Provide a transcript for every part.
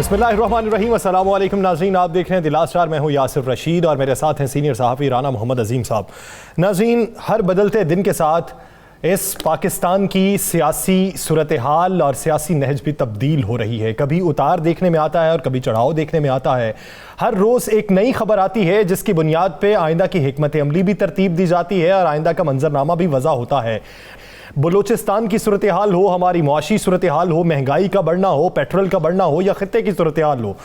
बिस्मिल्लाहिर्रहमानिर्रहीम, अस्सलाम वालेकुम नाज़रीन, आप देख रहे हैं दिलास स्टार। मैं हूँ यासिर रशीद और मेरे साथ हैं सीनियर सहाफ़ी राना मोहम्मद अजीम साहब। नाज़रीन, हर बदलते दिन के साथ इस पाकिस्तान की सियासी सूरत हाल और सियासी नहज भी तब्दील हो रही है। कभी उतार देखने में आता है और कभी चढ़ाव देखने में आता है। हर रोज़ एक नई खबर आती है जिसकी बुनियाद पे आइंदा की हिकमत अमली भी तरतीब दी जाती है और आइंदा का मंजरनामा भी वज़ा होता है। बलूचिस्तान की सूरत हाल हो, हमारी मुआशी सूरत हाल हो, महंगाई का बढ़ना हो, पेट्रोल का बढ़ना हो या खित्ते की सूरत हाल हो,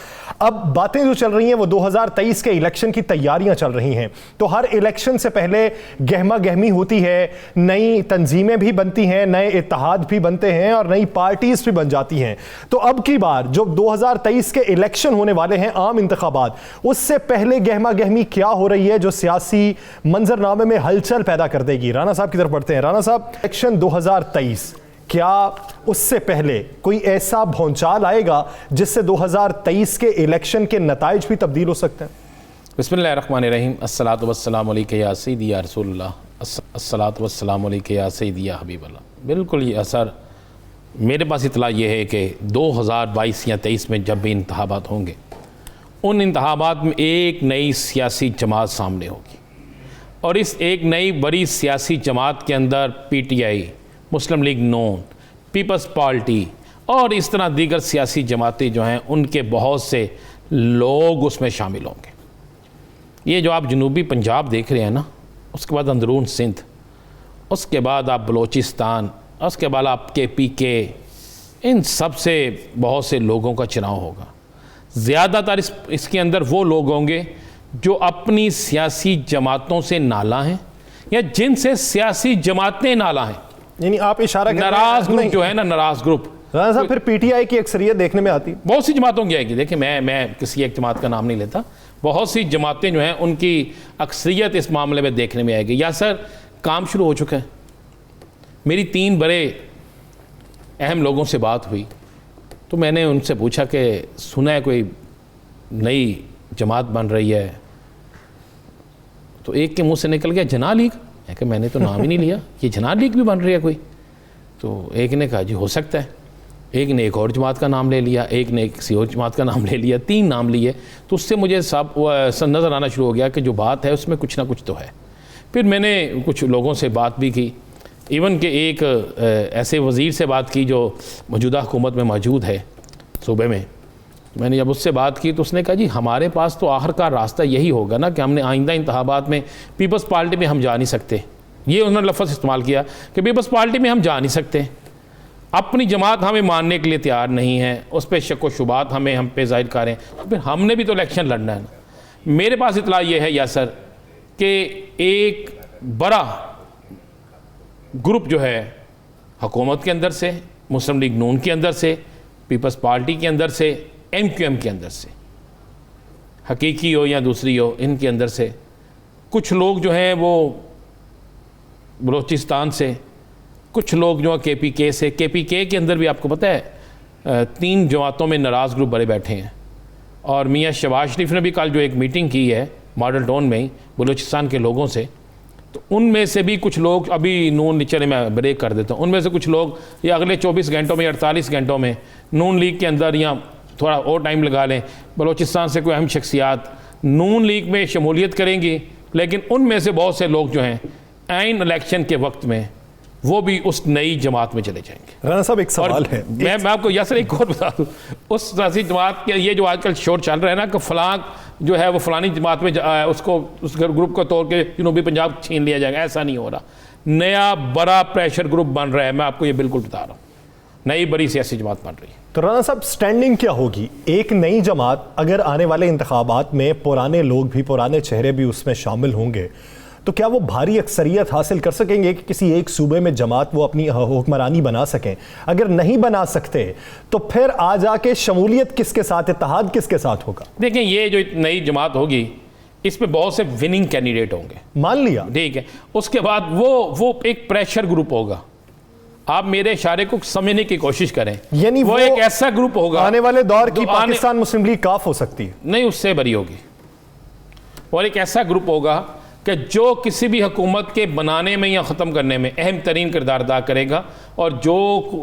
अब बातें जो चल रही हैं वो 2023 के इलेक्शन की तैयारियां चल रही हैं। तो हर इलेक्शन से पहले गहमा गहमी होती है, नई तंजीमें भी बनती हैं, नए इत्तेहाद भी बनते हैं और नई पार्टीज भी बन जाती हैं। तो अब की बार जो 2023 के इलेक्शन होने वाले हैं, आम इंतखाबात, उससे पहले गहमा गहमी क्या हो रही है जो सियासी मंजरनामे में हलचल पैदा कर देगी? राना साहब की तरफ बढ़ते हैं। राना साहब, इलेक्शन 2023, क्या उससे पहले कोई ऐसा भौंचाल आएगा जिससे 2023 के इलेक्शन के नताइज भी तब्दील हो सकते हैं? बिस्मिल्लाहिर्रहमानिर्रहीम, अस्सलातु वस्सलामु अलैका या सय्यदी या रसूलल्लाह, अस्सलातु वस्सलामु अलैका या सय्यदी या हबीबल्लाह। बिल्कुल ये असर मेरे पास इतला ये है कि 2022 या 23 में जब भी इंतखाबात होंगे, उन इंतखाबात में एक नई सियासी जमात सामने होगी और इस एक नई बड़ी सियासी जमात के अंदर PTI, मुस्लिम लीग नून, पीपल्स पार्टी और इस तरह दीगर सियासी जमातें जो हैं उनके बहुत से लोग उसमें शामिल होंगे। ये जो आप जनूबी पंजाब देख रहे हैं ना, उसके बाद अंदरून सिंध, उसके बाद आप बलूचिस्तान, उसके बाद आप KPK, इन सब से बहुत से लोगों का चुनाव होगा। ज़्यादातर इसके अंदर वो लोग होंगे जो अपनी सियासी जमातों से नाला हैं या जिनसे सियासी जमातें नाला हैं। यानी आप इशारा कर रहे हैं नाराज ग्रुप जो है ना, नाराज ग्रुप। राना साहब, फिर PTI की अक्सरियत देखने में आती है बहुत सी जमातों की आएगी। देखिए, मैं किसी एक जमात का नाम नहीं लेता, बहुत सी जमातें जो हैं उनकी अक्सरियत इस मामले में देखने में आएगी। या सर, काम शुरू हो चुका है। मेरी 3 बड़े अहम लोगों से बात हुई तो मैंने उनसे पूछा कि सुना है कोई नई जमात बन रही है? तो एक के मुंह से निकल गया जना लीग। है कि मैंने तो नाम ही नहीं लिया, ये जना लीग भी बन रही है कोई? तो एक ने कहा जी हो सकता है, एक ने एक और जमात का नाम ले लिया, एक ने किसी और जमात का नाम ले लिया, 3 नाम लिए। तो उससे मुझे सब नज़र आना शुरू हो गया कि जो बात है उसमें कुछ ना कुछ तो है। फिर मैंने कुछ लोगों से बात भी की, इवन के एक ऐसे वज़ीर से बात की जो मौजूदा हुकूमत में मौजूद है सूबे में। मैंने जब उससे बात की तो उसने कहा जी हमारे पास तो आखिरकार रास्ता यही होगा ना कि हमने आइंदा इंतखाबात में पीपल्स पार्टी में हम जा नहीं सकते। ये उन्होंने लफ्ज़ इस्तेमाल किया कि पीपल्स पार्टी में हम जा नहीं सकते, अपनी जमात हमें मानने के लिए तैयार नहीं है, उस पर शक व शुबात हम पे जाहिर करें, तो फिर हमने भी तो इलेक्शन लड़ना है ना। मेरे पास इतला ये है यासर कि एक बड़ा ग्रुप जो है हुकूमत के अंदर से, मुस्लिम लीग नून के अंदर से, पीपल्स पार्टी के अंदर से, MQM के अंदर से, हकीकी हो या दूसरी हो, इनके अंदर से कुछ लोग जो हैं वो बलूचिस्तान से, कुछ लोग जो है KPK से। KPK के अंदर भी आपको पता है 3 जमातों में नाराज़ ग्रुप बड़े बैठे हैं। और मियाँ शहबाज शरीफ ने भी कल जो एक मीटिंग की है मॉडल टाउन में ही बलूचिस्तान के लोगों से, तो उनमें से भी कुछ लोग, अभी नून चले मैं ब्रेक कर देता हूँ, उनमें से कुछ लोग ये अगले 24 घंटों में 48 घंटों में नून लीग के अंदर या थोड़ा और टाइम लगा लें, बलूचिस्तान से कोई अहम शख्सियात नून लीग में शमूलियत करेंगी। लेकिन उनमें से बहुत से लोग जो हैं आइन इलेक्शन के वक्त में वो भी उस नई जमात में चले जाएंगे। राना साहब, एक सवाल है, मैं आपको यासर एक और बता दूँ, उस सियासी जमात के ये जो आजकल शोर चल रहा है ना कि फलां जो है वो फलानी जमात में उसको उस ग्रुप को तोड़ के जनूबी पंजाब छीन लिया जाएगा, ऐसा नहीं हो रहा। नया बड़ा प्रेशर ग्रुप बन रहा है, मैं आपको ये बिल्कुल बता रहा हूँ, नई बड़ी सियासी जमात बन रही है। तो राना साहब, स्टैंडिंग क्या होगी? एक नई जमात, अगर आने वाले इंतखाबात में पुराने लोग भी, पुराने चेहरे भी उसमें शामिल होंगे, तो क्या वो भारी अक्सरियत हासिल कर सकेंगे कि किसी एक सूबे में जमात वो अपनी हुक्मरानी बना सकें? अगर नहीं बना सकते तो फिर आ जाके शमूलियत किसके साथ, इत्तेहाद किसके साथ होगा? देखें, ये जो नई जमात होगी इसमें बहुत से विनिंग कैंडिडेट होंगे, मान लिया, ठीक है। उसके बाद वो एक प्रेशर ग्रुप होगा। आप मेरे इशारे को समझने की कोशिश करें, यानी वो एक ऐसा ग्रुप होगा आने वाले दौर की पाकिस्तान मुस्लिम लीग काफ हो सकती है, नहीं उससे बरी होगी। और एक ऐसा ग्रुप होगा कि जो किसी भी हुकूमत के बनाने में या ख़त्म करने में अहम तरीन किरदार अदा करेगा, और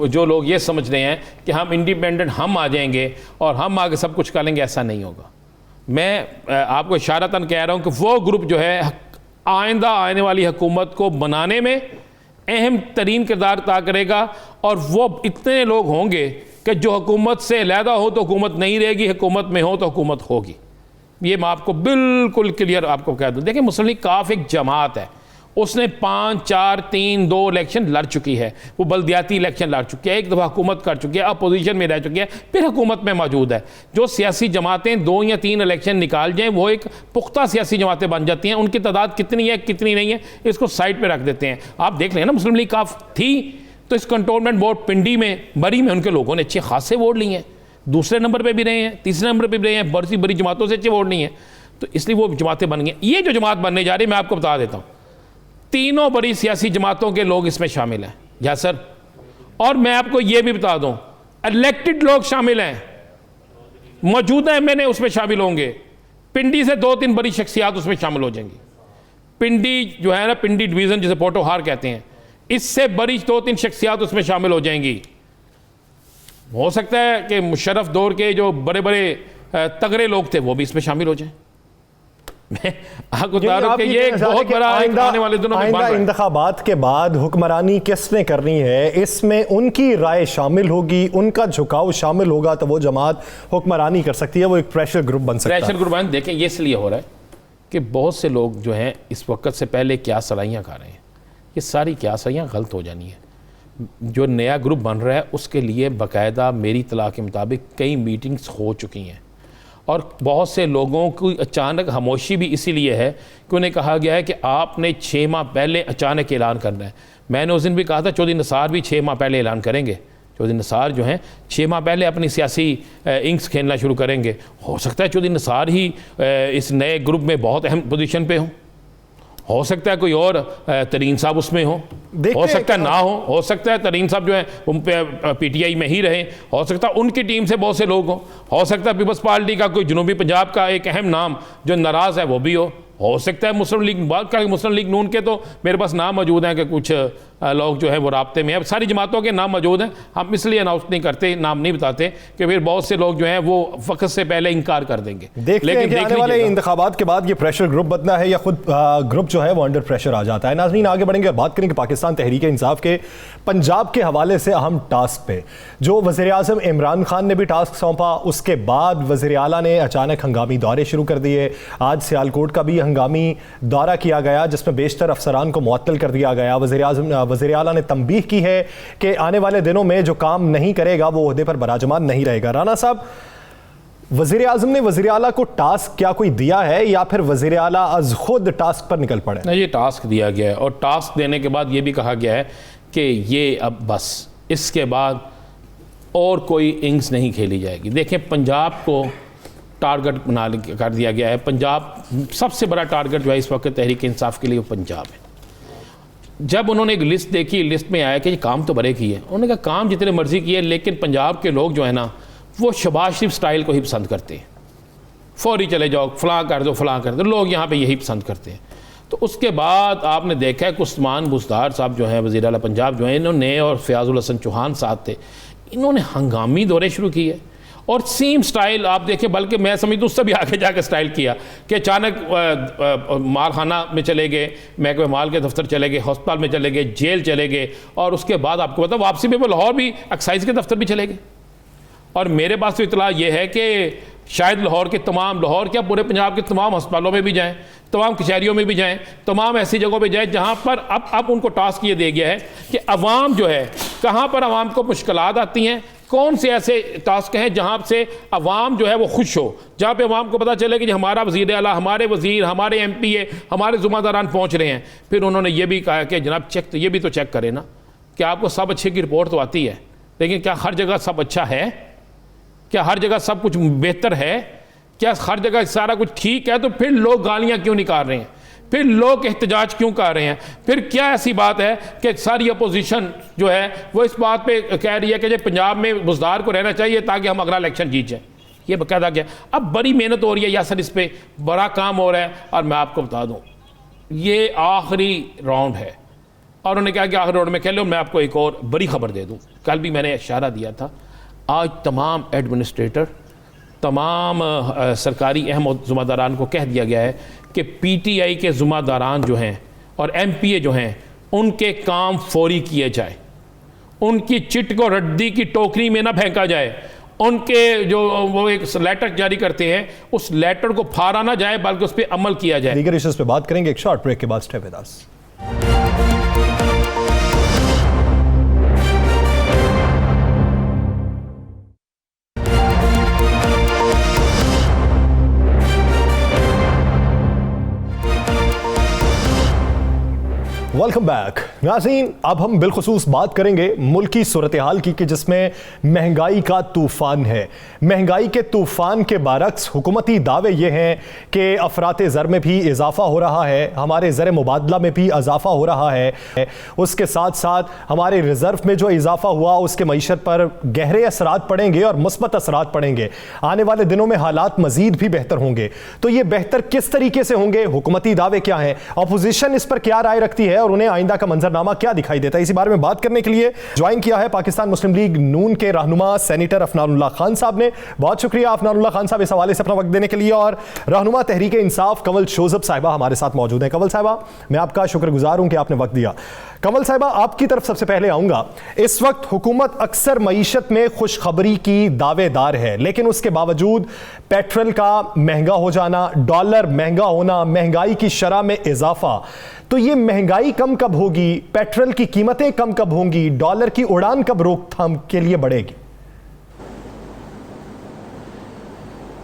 जो लोग ये समझ रहे हैं कि हम इंडिपेंडेंट हम आ जाएंगे और हम आगे सब कुछ कर लेंगे, ऐसा नहीं होगा। मैं आपको इशारतन कह रहा हूँ कि वो ग्रुप जो है आइंदा आने वाली हुकूमत को बनाने में अहम तरीन किरदार अदा करेगा, और वो इतने लोग होंगे कि जो हुकूमत से अलहदा हो तो हुकूमत नहीं रहेगी, हुकूमत में हो तो हुकूमत होगी। ये मैं आपको बिल्कुल क्लियर आपको कह दूँ। देखिए, मुस्लिम लीग काफ़ी एक जमात है, उसने 5, 4, 3, 2 इलेक्शन लड़ चुकी है, वो बल्दियाती इलेक्शन लड़ चुकी है, एक दफ़ा हुकूमत कर चुकी है, अपोजिशन में रह चुकी है, फिर हुकूमत में मौजूद है। जो सियासी जमातें 2 या 3 इलेक्शन निकाल जाएँ वो एक पुख्ता सियासी जमातें बन जाती हैं। उनकी तादाद कितनी है कितनी नहीं है इसको साइड पर रख देते हैं। आप देख लें ना, मुस्लिम लीग काफ थी तो इस कंटोनमेंट बोर्ड पिंडी में, बरी में उनके लोगों ने अच्छे खासे वोट लिए हैं, दूसरे नंबर पर भी रहे हैं, तीसरे नंबर पर भी रहे हैं, बड़ी बड़ी जमातों से अच्छे वोट नहीं है, तो इसलिए वो जमातें बन गई। ये जो जमात बनने जा रही है, मैं आपको बता देता हूँ, तीनों बड़ी सियासी जमातों के लोग इसमें शामिल हैं यासर, और मैं आपको यह भी बता दूं, इलेक्टेड लोग शामिल हैं, मौजूदा एमएनए उसमें शामिल होंगे, पिंडी से 2-3 बड़ी शख्सियात उसमें शामिल हो जाएंगी। पिंडी जो है ना, पिंडी डिवीज़न जिसे पोटोहार कहते हैं, इससे बड़ी 2-3 शख्सियात उसमें शामिल हो जाएंगी। हो सकता है कि मुशर्रफ दौर के जो बड़े बड़े तगड़े लोग थे वो भी इसमें शामिल हो जाएं। मैं आपको बता रहा हूं कि ये एक बहुत बड़ा आने वाले दिनों में आइंदा इंतखाबात के बाद हुक्मरानी किसने करनी है, इसमें उनकी राय शामिल होगी, उनका झुकाव शामिल होगा, तो वो जमात हुक्मरानी कर सकती है, वो एक प्रेशर ग्रुप बन सकता है। प्रेशर ग्रुप बन, देखें ये इसलिए हो रहा है कि बहुत से लोग जो हैं इस वक्त से पहले क्या सलाइयाँ खा रहे हैं, ये सारी क्या सलाइयाँ गलत हो जानी है। जो नया ग्रुप बन रहा है उसके लिए बाकायदा मेरी इत्तला के मुताबिक कई मीटिंग्स हो चुकी हैं, और बहुत से लोगों की अचानक खामोशी भी इसीलिए है कि उन्हें कहा गया है कि आपने 6 माह पहले अचानक ऐलान करना है। मैंने उस दिन भी कहा था चौधरी निसार भी 6 माह पहले ऐलान करेंगे। चौधरी निसार जो हैं 6 माह पहले अपनी सियासी इंक्स खेलना शुरू करेंगे। हो सकता है चौधरी निसार ही इस नए ग्रुप में बहुत अहम पोजीशन पे हो सकता है कोई और तरीन साहब उसमें हो सकता है ना हो सकता है तरीन साहब जो है उन पे पीटीआई में ही रहे, हो सकता है उनकी टीम से बहुत से लोग हो सकता है पीपल्स पार्टी का कोई जनूबी पंजाब का एक अहम नाम जो नाराज़ है वो भी हो सकता है मुस्लिम लीग, बात करें मुस्लिम लीग नून के तो मेरे पास नाम मौजूद हैं कि कुछ लोग जो है वो राब्ते में, अब सारी जमातों के नाम मौजूद हैं, हम इसलिए अनाउंस नहीं करते, नाम नहीं बताते कि फिर बहुत से लोग जो हैं वो वक्त से पहले इनकार कर देंगे। लेकिन आने वाले इंतखाबात के बाद ये प्रेशर ग्रुप बनना है या खुद ग्रुप जो है वो अंडर प्रेशर आ जाता है। नाज़रीन, आगे बढ़ेंगे और बात करेंगे पाकिस्तान तहरीक इंसाफ के पंजाब के हवाले से अहम टास्क पे, जो वज़ीर-ए-आज़म इमरान खान ने भी टास्क सौंपा, उसके बाद वज़ीर आला ने अचानक हंगामी दौरे शुरू कर दिए। आज सियालकोट का भी हंगामी दौरा किया गया जिसमें बेशतर अफसरान को मुअत्तल कर दिया गया। वज़ीर आला ने तंबीह की है कि आने वाले दिनों में जो काम नहीं करेगा वो ओहदे पर बराजमान नहीं रहेगा। राना साहब, वज़ीर आज़म ने वज़ीर आला को टास्क क्या कोई दिया है या फिर वज़ीर आला अज खुद टास्क पर निकल पड़े? नहीं, ये टास्क दिया गया है, और टास्क देने के बाद ये भी कहा गया है कि ये अब बस इसके बाद और कोई इनिंग्स नहीं खेली जाएगी। देखें, पंजाब को टारगेट बना कर दिया गया है। पंजाब सबसे बड़ा टारगेट जो है इस वक्त तहरीक इंसाफ के लिए वो पंजाब है। जब उन्होंने एक लिस्ट देखी, लिस्ट में आया कि ये काम तो बड़े किए, उन्होंने कहा काम जितने मर्जी किए, लेकिन पंजाब के लोग जो है ना वो शहबाज शरीफ स्टाइल को ही पसंद करते हैं। फौरी चले जाओ, फलां कर दो, फलां कर दो, लोग यहाँ पे यही पसंद करते हैं। तो उसके बाद आपने देखा है कि उस्मान बुज़दार साहब जो हैं वज़ीर आला पंजाब जो हैं, इन्होंने और फ़याज़ुल हसन चौहान साहब थे, इन्होंने हंगामी दौरे शुरू किए और सेम स्टाइल आप देखें, बल्कि मैं समझता हूँ उससे भी आगे जाकर स्टाइल किया कि अचानक माल खाना में चले गए, महकमे माल के दफ्तर चले गए, हस्पताल में चले गए, जेल चले गए, और उसके बाद आपको पता वापसी में वो लाहौर भी एक्साइज के दफ्तर भी चले गए। और मेरे पास तो इतला ये है कि शायद लाहौर के तमाम, लाहौर क्या पूरे पंजाब के तमाम अस्पतालों में भी जाएँ, तमाम कचहरियों में भी जाएँ, तमाम ऐसी जगहों पे जाएँ जहाँ पर अब उनको टास्क ये दे गया है कि अवाम जो है, कहाँ पर अवाम को मुश्किलात आती हैं, कौन से ऐसे टास्क हैं जहाँ से अवाम जो है वो खुश हो, जहाँ पे अवाम को पता चले कि हमारा वज़ीर आला, हमारे वज़ीर, हमारे MPA, हमारे ज़ुम्मेदारान पहुँच रहे हैं। फिर उन्होंने ये भी कहा कि जनाब चेक तो ये भी तो चेक करें ना कि आपको सब अच्छे की रिपोर्ट तो आती है, लेकिन क्या हर जगह सब अच्छा है? क्या हर जगह सब कुछ बेहतर है? क्या हर जगह सारा कुछ ठीक है? तो फिर लोग गालियाँ क्यों निकाल रहे हैं? फिर लोग एहतजाज क्यों कर रहे हैं? फिर क्या ऐसी बात है कि सारी अपोजिशन जो है वो इस बात पे कह रही है कि पंजाब में बुज़दार को रहना चाहिए ताकि हम अगला इलेक्शन जीत जाए? ये बकायदा गया। अब बड़ी मेहनत हो रही है यासर, इस पर बड़ा काम हो रहा है। और मैं आपको बता दूं, ये आखिरी राउंड है। और उन्होंने कहा कि आखिरी राउंड में खेलो। मैं आपको एक और बड़ी खबर दे दूं, कल भी मैंने इशारा दिया था, आज तमाम एडमिनिस्ट्रेटर, तमाम सरकारी अहम ज़िम्मेदारान को कह दिया गया है कि पीटीआई के ज़िम्मेदारान जो हैं और एमपीए जो हैं उनके काम फौरी किए जाए, उनकी चिट को रद्दी की टोकरी में ना फेंका जाए, उनके जो वो एक लेटर जारी करते हैं उस लेटर को फाड़ा ना जाए बल्कि उस पर अमल किया जाए। दीगर इश्यूज पे बात करेंगे एक शॉर्ट ब्रेक के बाद। Stay with us. Welcome back नाज़रीन। अब हम बिलखुसूस बात करेंगे मुल्क की सूरत हाल की कि जिसमें महंगाई का तूफान है। महंगाई के तूफान के बरक्स हुकूमती दावे ये हैं कि अफराते ज़र में भी इजाफा हो रहा है, हमारे ज़र मुबादला में भी इजाफा हो रहा है, उसके साथ साथ हमारे रिज़र्व में जो इजाफा हुआ उसके मईशत पर गहरे असरात पड़ेंगे और मुस्बत असरात पड़ेंगे। आने वाले दिनों में हालात मज़ीद भी बेहतर होंगे। तो ये बेहतर किस तरीके से होंगे, हुकूमती दावे क्या हैं, अपोजिशन इस पर क्या राय रखती है और उन्हें आइंदा का मंजरनामा क्या दिखाई देता है, इसी बारे में बात करने के लिए ज्वाइन किया है पाकिस्तान मुस्लिम लीग नून के रहनुमा सेनेटर अफनानुल्लाह खान साहब ने। बहुत शुक्रिया अफनानुल्लाह खान साहब इस हवाले से अपना वक्त देने के लिए। और रहनुमा तहरीक इंसाफ कंवल शोजब साहिबा हमारे साथ मौजूद हैं। कंवल साहिबा, मैं आपका शुक्रगुजार हूं कि आपने वक्त दिया। कंवल साहिबा, आपकी तरफ सबसे पहले आऊंगा। इस वक्त हुकूमत अक्सर मईशत में खुशखबरी की दावेदार है, लेकिन उसके बावजूद पेट्रोल का महंगा हो जाना, डॉलर महंगा होना, महंगाई की शरह में इजाफा, तो ये महंगाई कम कब होगी, पेट्रोल की कीमतें कम कब होंगी, डॉलर की उड़ान कब रोकथाम के लिए बढ़ेगी?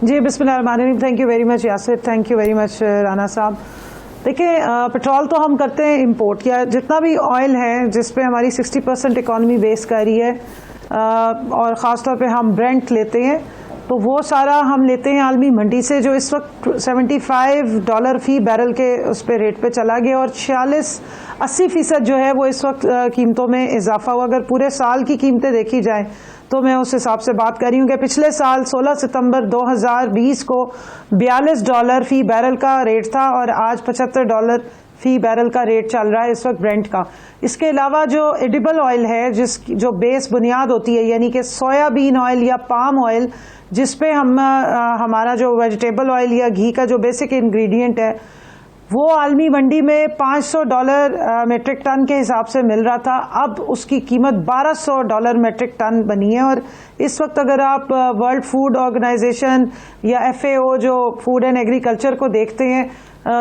जी बिस्मिल्लाहिर्रहमानिर्रहीम। Thank you very much Yasir, thank you very much Rana साहब। देखिए, पेट्रोल तो हम करते हैं इंपोर्ट, या जितना भी ऑयल है जिस पे हमारी 60% इकॉनमी बेस कर रही है, और ख़ास तौर पे हम ब्रेंट लेते हैं, तो वो सारा हम लेते हैं आलमी मंडी से, जो इस वक्त $75 फी बैरल के उस पे रेट पे चला गया, और 46-80% जो है वो इस वक्त कीमतों में इजाफा हुआ। अगर पूरे साल की कीमतें देखी जाए तो मैं उस हिसाब से बात कर रही हूँ कि पिछले साल 16 सितंबर 2020 को $42 फी बैरल का रेट था, और आज $75 फी बैरल का रेट चल रहा है इस वक्त ब्रेंट का। इसके अलावा जो एडिबल ऑयल है, जो बेस बुनियाद होती है, यानी कि सोयाबीन ऑयल या पाम ऑयल, जिस पे हमारा जो वेजिटेबल ऑयल या घी का जो बेसिक इंग्रेडिएंट है, वो आलमी मंडी में $500 मेट्रिक टन के हिसाब से मिल रहा था। अब उसकी कीमत $1200 मेट्रिक टन बनी है। और इस वक्त अगर आप वर्ल्ड फूड ऑर्गेनाइजेशन या FAO जो फूड एंड एग्रीकल्चर को देखते हैं,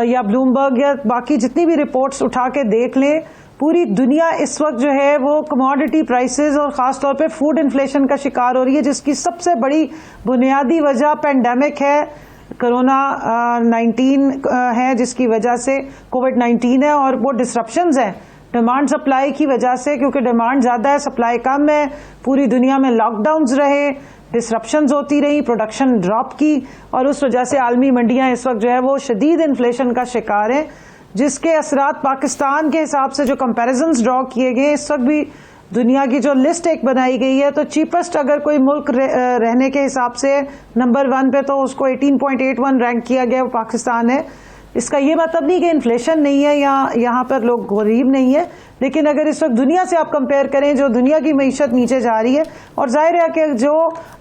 या ब्लूमबर्ग या बाकी जितनी भी रिपोर्ट्स उठा के देख लें, पूरी दुनिया इस वक्त जो है वो कमोडिटी प्राइसेस और ख़ास तौर पे फूड इन्फ्लेशन का शिकार हो रही है, जिसकी सबसे बड़ी बुनियादी वजह पेंडेमिक है, कोरोना 19 है, जिसकी वजह से कोविड-19 है, और वो डिसरप्शंस हैं डिमांड सप्लाई की वजह से, क्योंकि डिमांड ज़्यादा है, सप्लाई कम है। पूरी दुनिया में लॉकडाउन्स रहे, डिसरप्शंस होती रही, प्रोडक्शन ड्रॉप की, और उस वजह से आलमी मंडियां इस वक्त जो है वो शदीद इन्फ्लेशन का शिकार हैं, जिसके असरात पाकिस्तान के हिसाब से जो कंपैरिजन्स ड्रॉ किए गए, इस वक्त भी दुनिया की जो लिस्ट एक बनाई गई है, तो चीपेस्ट अगर कोई मुल्क रहने के हिसाब से नंबर 1 पे, तो उसको 18.81 रैंक किया गया, वो पाकिस्तान है। इसका ये मतलब नहीं कि इन्फ्लेशन नहीं है या यहाँ पर लोग गरीब नहीं है, लेकिन अगर इस वक्त दुनिया से आप कंपेयर करें, जो दुनिया की मईशत नीचे जा रही है, और जाहिर है कि जो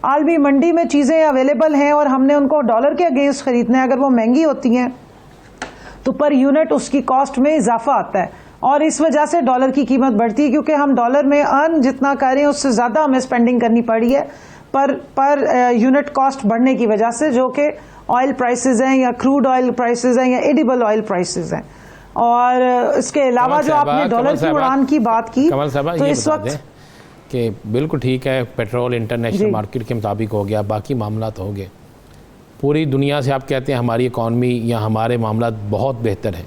आलमी मंडी में चीज़ें अवेलेबल हैं और हमने उनको डॉलर के अगेंस्ट खरीदना है, अगर वो महंगी होती हैं तो पर यूनिट उसकी कॉस्ट में इजाफा आता है, और इस वजह से डॉलर की कीमत बढ़ती है, क्योंकि हम डॉलर में अर्न जितना कर रहे हैं उससे ज़्यादा हमें स्पेंडिंग करनी पड़ी है पर यूनिट कॉस्ट बढ़ने की वजह से, जो कि ऑयल प्राइसेस हैं या क्रूड ऑयल प्राइसेस हैं या एडिबल ऑयल प्राइसेस हैं। और इसके अलावा जो आपने डॉलर की उड़ान की बात की, तो इस वक्त कि बिल्कुल ठीक है, पेट्रोल इंटरनेशनल मार्केट के मुताबिक हो गया, बाकी मामला तो हो गए। पूरी दुनिया से आप कहते हैं हमारी इकॉनमी या हमारे मामला बहुत बेहतर है,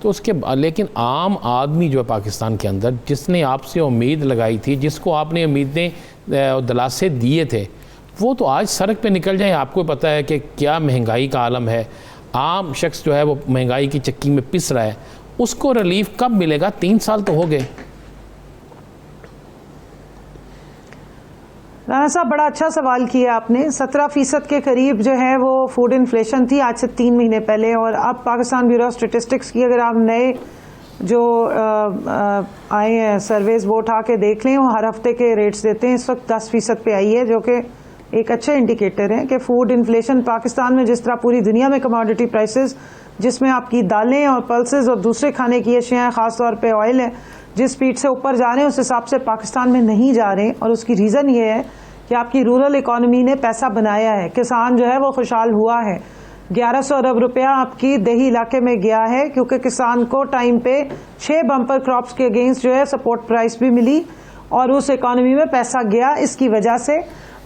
तो उसके लेकिन आम आदमी जो है पाकिस्तान के अंदर, जिसने आपसे उम्मीद लगाई थी, जिसको आपने उम्मीदें दिलासे दिए थे, वो तो आज सड़क पे निकल जाए। आपको पता है कि क्या महंगाई का आलम है, आम शख्स जो है वो महंगाई की चक्की में पिस रहा है, उसको रिलीफ कब मिलेगा? 3 साल तो हो गए। राना साहब, बड़ा अच्छा सवाल किया आपने। 17% के करीब जो है वो फूड इन्फ्लेशन थी आज से 3 महीने पहले, और अब पाकिस्तान ब्यूरो ऑफ स्टेटिस्टिक्स की अगर आप नए जो आए हैं सर्वेज वो उठा के देख लें, वो हर हफ्ते के रेट्स देते हैं। इस वक्त 10% पे आई है, जो कि एक अच्छे इंडिकेटर है कि फूड इन्फ्लेशन पाकिस्तान में, जिस तरह पूरी दुनिया में कमोडिटी प्राइसेस जिसमें आपकी दालें और पल्सेस और दूसरे खाने की अशियाँ ख़ासतौर पे ऑयल है जिस स्पीड से ऊपर जा रहे हैं उस हिसाब से पाकिस्तान में नहीं जा रहे। और उसकी रीज़न ये है कि आपकी रूरल इकॉनमी ने पैसा बनाया है, किसान जो है वो खुशहाल हुआ है। 1100 अरब रुपया आपकी देही इलाके में गया है क्योंकि किसान को टाइम पे 6 बम्पर क्रॉप्स के अगेंस्ट जो है सपोर्ट प्राइस भी मिली और उस इकॉनमी में पैसा गया। इसकी वजह से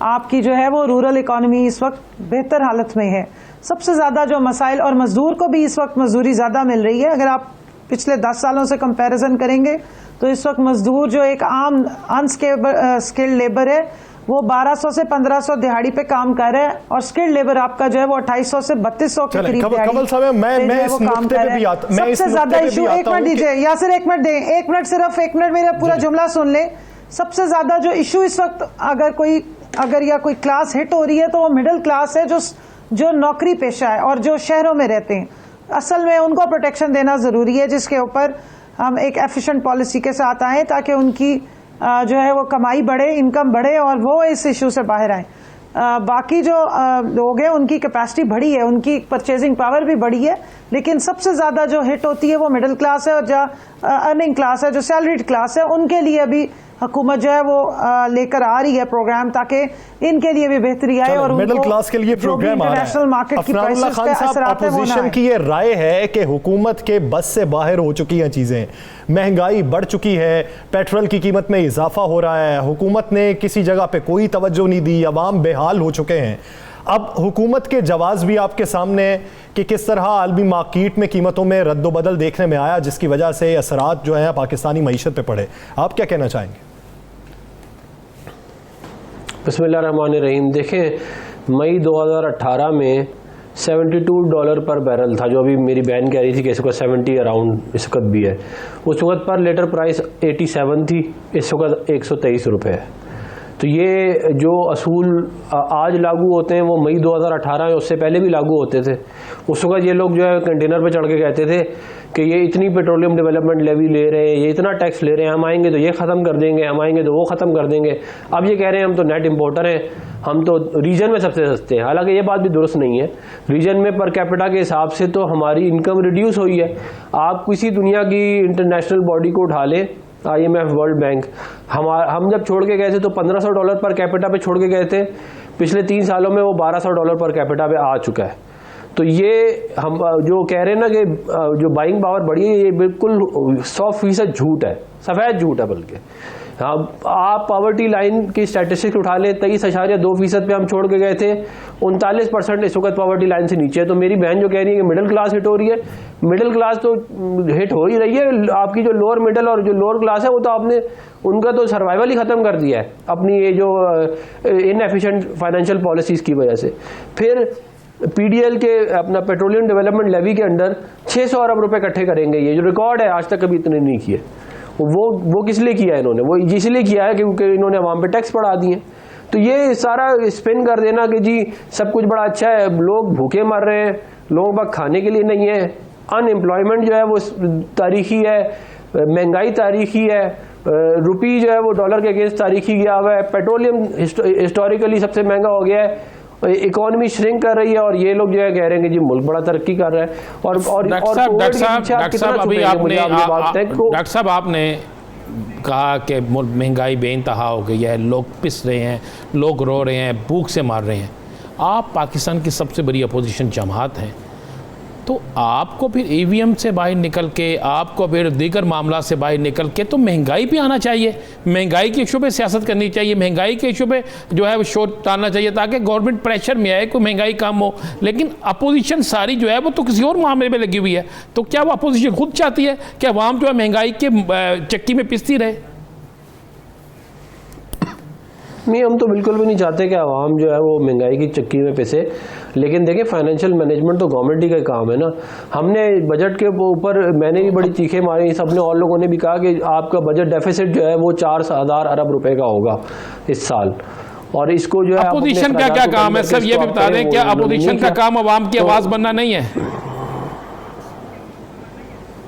आपकी जो है वो रूरल इकॉनमी इस वक्त बेहतर हालत में है। सबसे ज़्यादा जो मसाइल, और मजदूर को भी इस वक्त मजदूरी ज़्यादा मिल रही है। अगर आप पिछले 10 सालों से कंपैरिजन करेंगे तो इस वक्त मजदूर जो एक आम अनस्किल्ड लेबर है वो 1200 से 1500 दिहाड़ी पे काम कर रहा है, और स्किल्ड लेबर आपका जो है वो 2800 से 3200 के करीब कमल साहब, मैं इस नुक्ते पे भी आता हूं। सबसे ज्यादा इशू, एक मिनट दीजिए यासिर, एक मिनट दें, एक मिनट, सिर्फ एक मिनट मेरा पूरा जुमला सुन ले। सबसे ज्यादा जो इशू इस वक्त अगर या कोई क्लास हिट हो रही है तो वो मिडिल क्लास है, जो नौकरी पेशा है और जो शहरों में रहते हैं। असल में उनको प्रोटेक्शन देना जरूरी है, जिसके ऊपर हम एक एफिशिएंट पॉलिसी के साथ आए ताकि उनकी जो है वो कमाई बढ़े, इनकम बढ़े और वो इस इशू से बाहर आए। बाकी जो लोग हैं उनकी कैपेसिटी बढ़ी है, उनकी परचेजिंग पावर भी बढ़ी है, लेकिन सबसे ज़्यादा जो हिट होती है वो मिडिल क्लास है और जो अर्निंग क्लास है, जो सैलरीड क्लास है, उनके लिए अभी हुकूमत जो है वो लेकर आ रही है प्रोग्राम ताकि इनके लिए भी बेहतरी आए और मिडिल क्लास के लिए प्रोग्राम आ रहा है। इंटरनेशनल मार्केट की प्राइसेस पे असरात है, अपोजिशन की ये राय है कि हुकूमत के बस से बाहर हो चुकी हैं चीज़ें, महंगाई बढ़ चुकी है, पेट्रोल की कीमत में इजाफा हो रहा है, हुकूमत ने किसी जगह पे कोई तवज्जो नहीं दी, अवाम बेहाल हो चुके हैं। अब हुकूमत के जवाब भी आपके सामने कि किस तरह आलमी मार्केट में कीमतों में रद्दोबदल देखने में आया, जिसकी वजह से असरात जो है पाकिस्तानी मईशत पे पड़े। आप क्या कहना चाहेंगे? बिस्मिल्लाहिर्रहमानिर्रहीम। देखें, मई 2018 में $72 पर बैरल था, जो अभी मेरी बहन कह रही थी कि इस वक्त 70 अराउंड इस वक्त भी है। उस वक्त पर लेटर प्राइस 87 थी, इस वक्त 123 रुपये है। तो ये जो असूल आज लागू होते हैं वो मई 2018 में उससे पहले भी लागू होते थे। उस वक्त ये लोग जो है कंटेनर पे चढ़ के कहते थे कि ये इतनी पेट्रोलियम डेवलपमेंट लेवी ले रहे हैं, ये इतना टैक्स ले रहे हैं, हम आएंगे तो ये ख़त्म कर देंगे, हम आएंगे तो वो ख़त्म कर देंगे। अब ये कह रहे हैं हम तो नेट इम्पोर्टर हैं, हम तो रीजन में सबसे सस्ते हैं। हालांकि ये बात भी दुरुस्त नहीं है। रीजन में पर कैपिटा के हिसाब से तो हमारी इनकम रिड्यूस हुई है। आप किसी दुनिया की इंटरनेशनल बॉडी को उठा लें, IMF, वर्ल्ड बैंक, हम जब छोड़ के गए थे तो $1500 पर कैपिटा पे छोड़ के गए थे। पिछले 3 सालों में वो $1200 पर कैपिटा पे आ चुका है। तो ये हम जो कह रहे हैं ना कि जो बाइंग पावर बढ़ी है, ये बिल्कुल 100% झूठ है, सफ़ेद झूठ है। बल्कि आप पावर्टी लाइन की स्टैटिस्टिक्स उठा लें, 23.2% पे हम छोड़ के गए थे, 39% इस वक्त पावर्टी लाइन से नीचे है। तो मेरी बहन जो कह रही है कि मिडिल क्लास हिट हो रही है, मिडिल क्लास तो हिट हो ही रही है। आपकी जो लोअर मिडिल और जो लोअर क्लास है वो तो आपने उनका तो सर्वाइवल ही ख़त्म कर दिया है अपनी ये जो इनएफिशिएंट फाइनेंशियल पॉलिसीज़ की वजह से। फिर PDL के अपना पेट्रोलियम डेवलपमेंट लेवी के अंडर 600 अरब रुपए इकट्ठे करेंगे, ये जो रिकॉर्ड है आज तक कभी इतने नहीं किए। वो किस लिए किया है इन्होंने? वो इसलिए किया है क्योंकि इन्होंने अवाम पे टैक्स बढ़ा दिए। तो ये सारा स्पिन कर देना कि जी सब कुछ बड़ा अच्छा है, लोग भूखे मर रहे हैं, लोगों के पास खाने के लिए नहीं है, अनएम्प्लॉयमेंट जो है वो तारीखी है, महंगाई तारीखी है, रुपी जो है वो डॉलर के अगेंस्ट तारीखी गया हुआ है, पेट्रोलियम हिस्टोरिकली सबसे महंगा हो गया है, इकोनॉमी श्रिंक कर रही है, और ये लोग जो है कह रहे हैं कि जी मुल्क बड़ा तरक्की कर रहा है। और डॉक्टर साहब आपने कहा कि महंगाई बेइंतहा हो गई है, लोग पिस रहे हैं, लोग रो रहे हैं, भूख से मार रहे हैं। आप पाकिस्तान की सबसे बड़ी अपोजिशन जमात हैं, तो आपको फिर EVM से बाहर निकल के, आपको फिर दीगर मामला से बाहर निकल के तो महंगाई पे आना चाहिए, महंगाई के इशू पे सियासत करनी चाहिए, महंगाई के इशू पे जो है वो शोर डालना चाहिए ताकि गवर्नमेंट प्रेशर में आए, कोई महंगाई कम हो। लेकिन अपोजिशन सारी जो है वो तो किसी और मामले में लगी हुई है। तो क्या वो अपोजिशन खुद चाहती है कि अवाम जो है महंगाई के चक्की में पिसती रहे? नहीं, हम तो बिल्कुल भी नहीं चाहते कि आवाम जो है वो महंगाई की चक्की में पिसे। लेकिन देखिए, फाइनेंशियल मैनेजमेंट तो गवर्नमेंट ही का काम है ना। हमने बजट के ऊपर मैंने भी बड़ी चीखें मारी, सबने और लोगों ने भी कहा कि आपका बजट डेफिसिट जो है वो 4000 अरब रुपए का होगा इस साल। और इसको जो है अपोजिशन का क्या काम है सर, ये भी बता दें, क्या अपोजिशन का काम अवाम की आवाज बनना नहीं है?